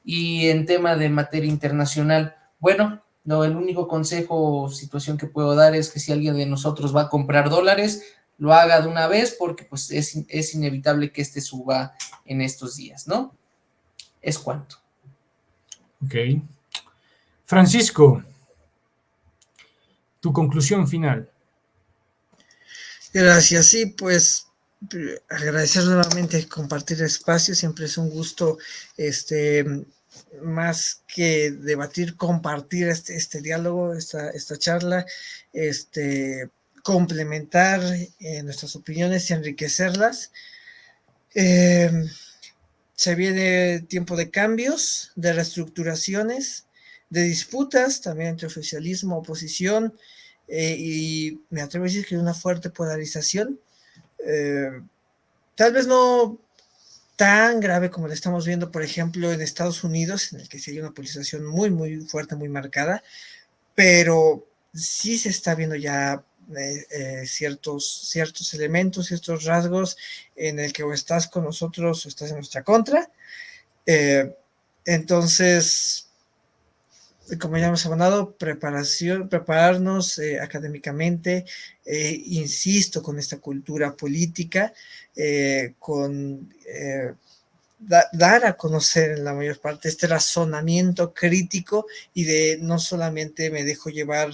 Y en tema de materia internacional, bueno, no, el único consejo o situación que puedo dar es que si alguien de nosotros va a comprar dólares, lo haga de una vez porque pues es inevitable que este suba en estos días, ¿no? Es cuanto. Ok. Francisco, tu conclusión final. Gracias, sí, pues agradecer nuevamente compartir espacio, siempre es un gusto, más que debatir, compartir este diálogo, esta charla, complementar nuestras opiniones y enriquecerlas. Se viene tiempo de cambios, de reestructuraciones, de disputas también entre oficialismo, oposición, y me atrevo a decir que hay una fuerte polarización. Tal vez no tan grave como lo estamos viendo, por ejemplo, en Estados Unidos, en el que sí hay una polarización muy, muy fuerte, muy marcada, pero sí se está viendo ya ciertos elementos, ciertos rasgos en el que o estás con nosotros o estás en nuestra contra. Entonces, como ya hemos hablado, prepararnos académicamente, insisto, con esta cultura política, dar a conocer en la mayor parte este razonamiento crítico y de no solamente me dejo llevar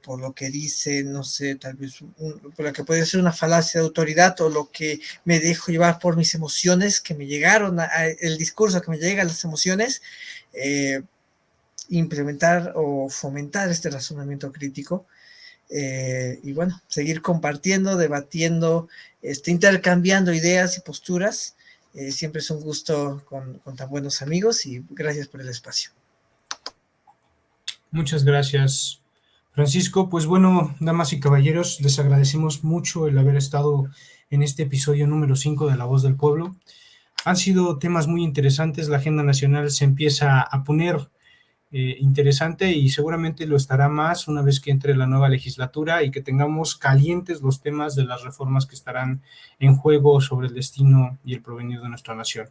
por lo que dice, no sé, tal vez por lo que puede ser una falacia de autoridad o lo que me dejo llevar por mis emociones que me llegaron, el discurso que me llega a las emociones, implementar o fomentar este razonamiento crítico y bueno, seguir compartiendo, debatiendo, intercambiando ideas y posturas. Siempre es un gusto con tan buenos amigos y gracias por el espacio. Muchas gracias, Francisco. Pues bueno, damas y caballeros, les agradecemos mucho el haber estado en este episodio número 5 de La Voz del Pueblo. Han sido temas muy interesantes, la agenda nacional se empieza a poner interesante y seguramente lo estará más una vez que entre la nueva legislatura y que tengamos calientes los temas de las reformas que estarán en juego sobre el destino y el porvenir de nuestra nación.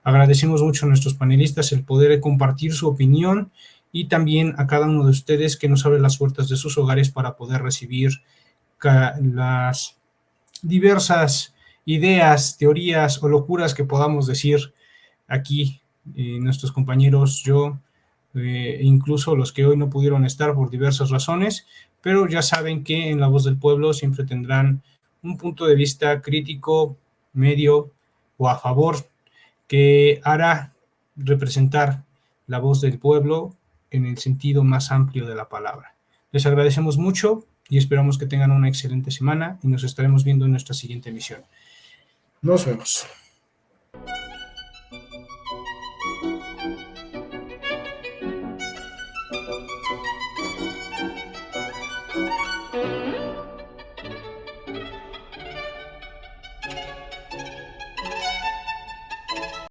Agradecemos mucho a nuestros panelistas el poder compartir su opinión y también a cada uno de ustedes que nos abre las puertas de sus hogares para poder recibir las diversas ideas, teorías o locuras que podamos decir aquí, nuestros compañeros, yo, incluso los que hoy no pudieron estar por diversas razones, pero ya saben que en La Voz del Pueblo siempre tendrán un punto de vista crítico, medio o a favor, que hará representar la voz del pueblo en el sentido más amplio de la palabra. Les agradecemos mucho y esperamos que tengan una excelente semana y nos estaremos viendo en nuestra siguiente emisión. Nos vemos.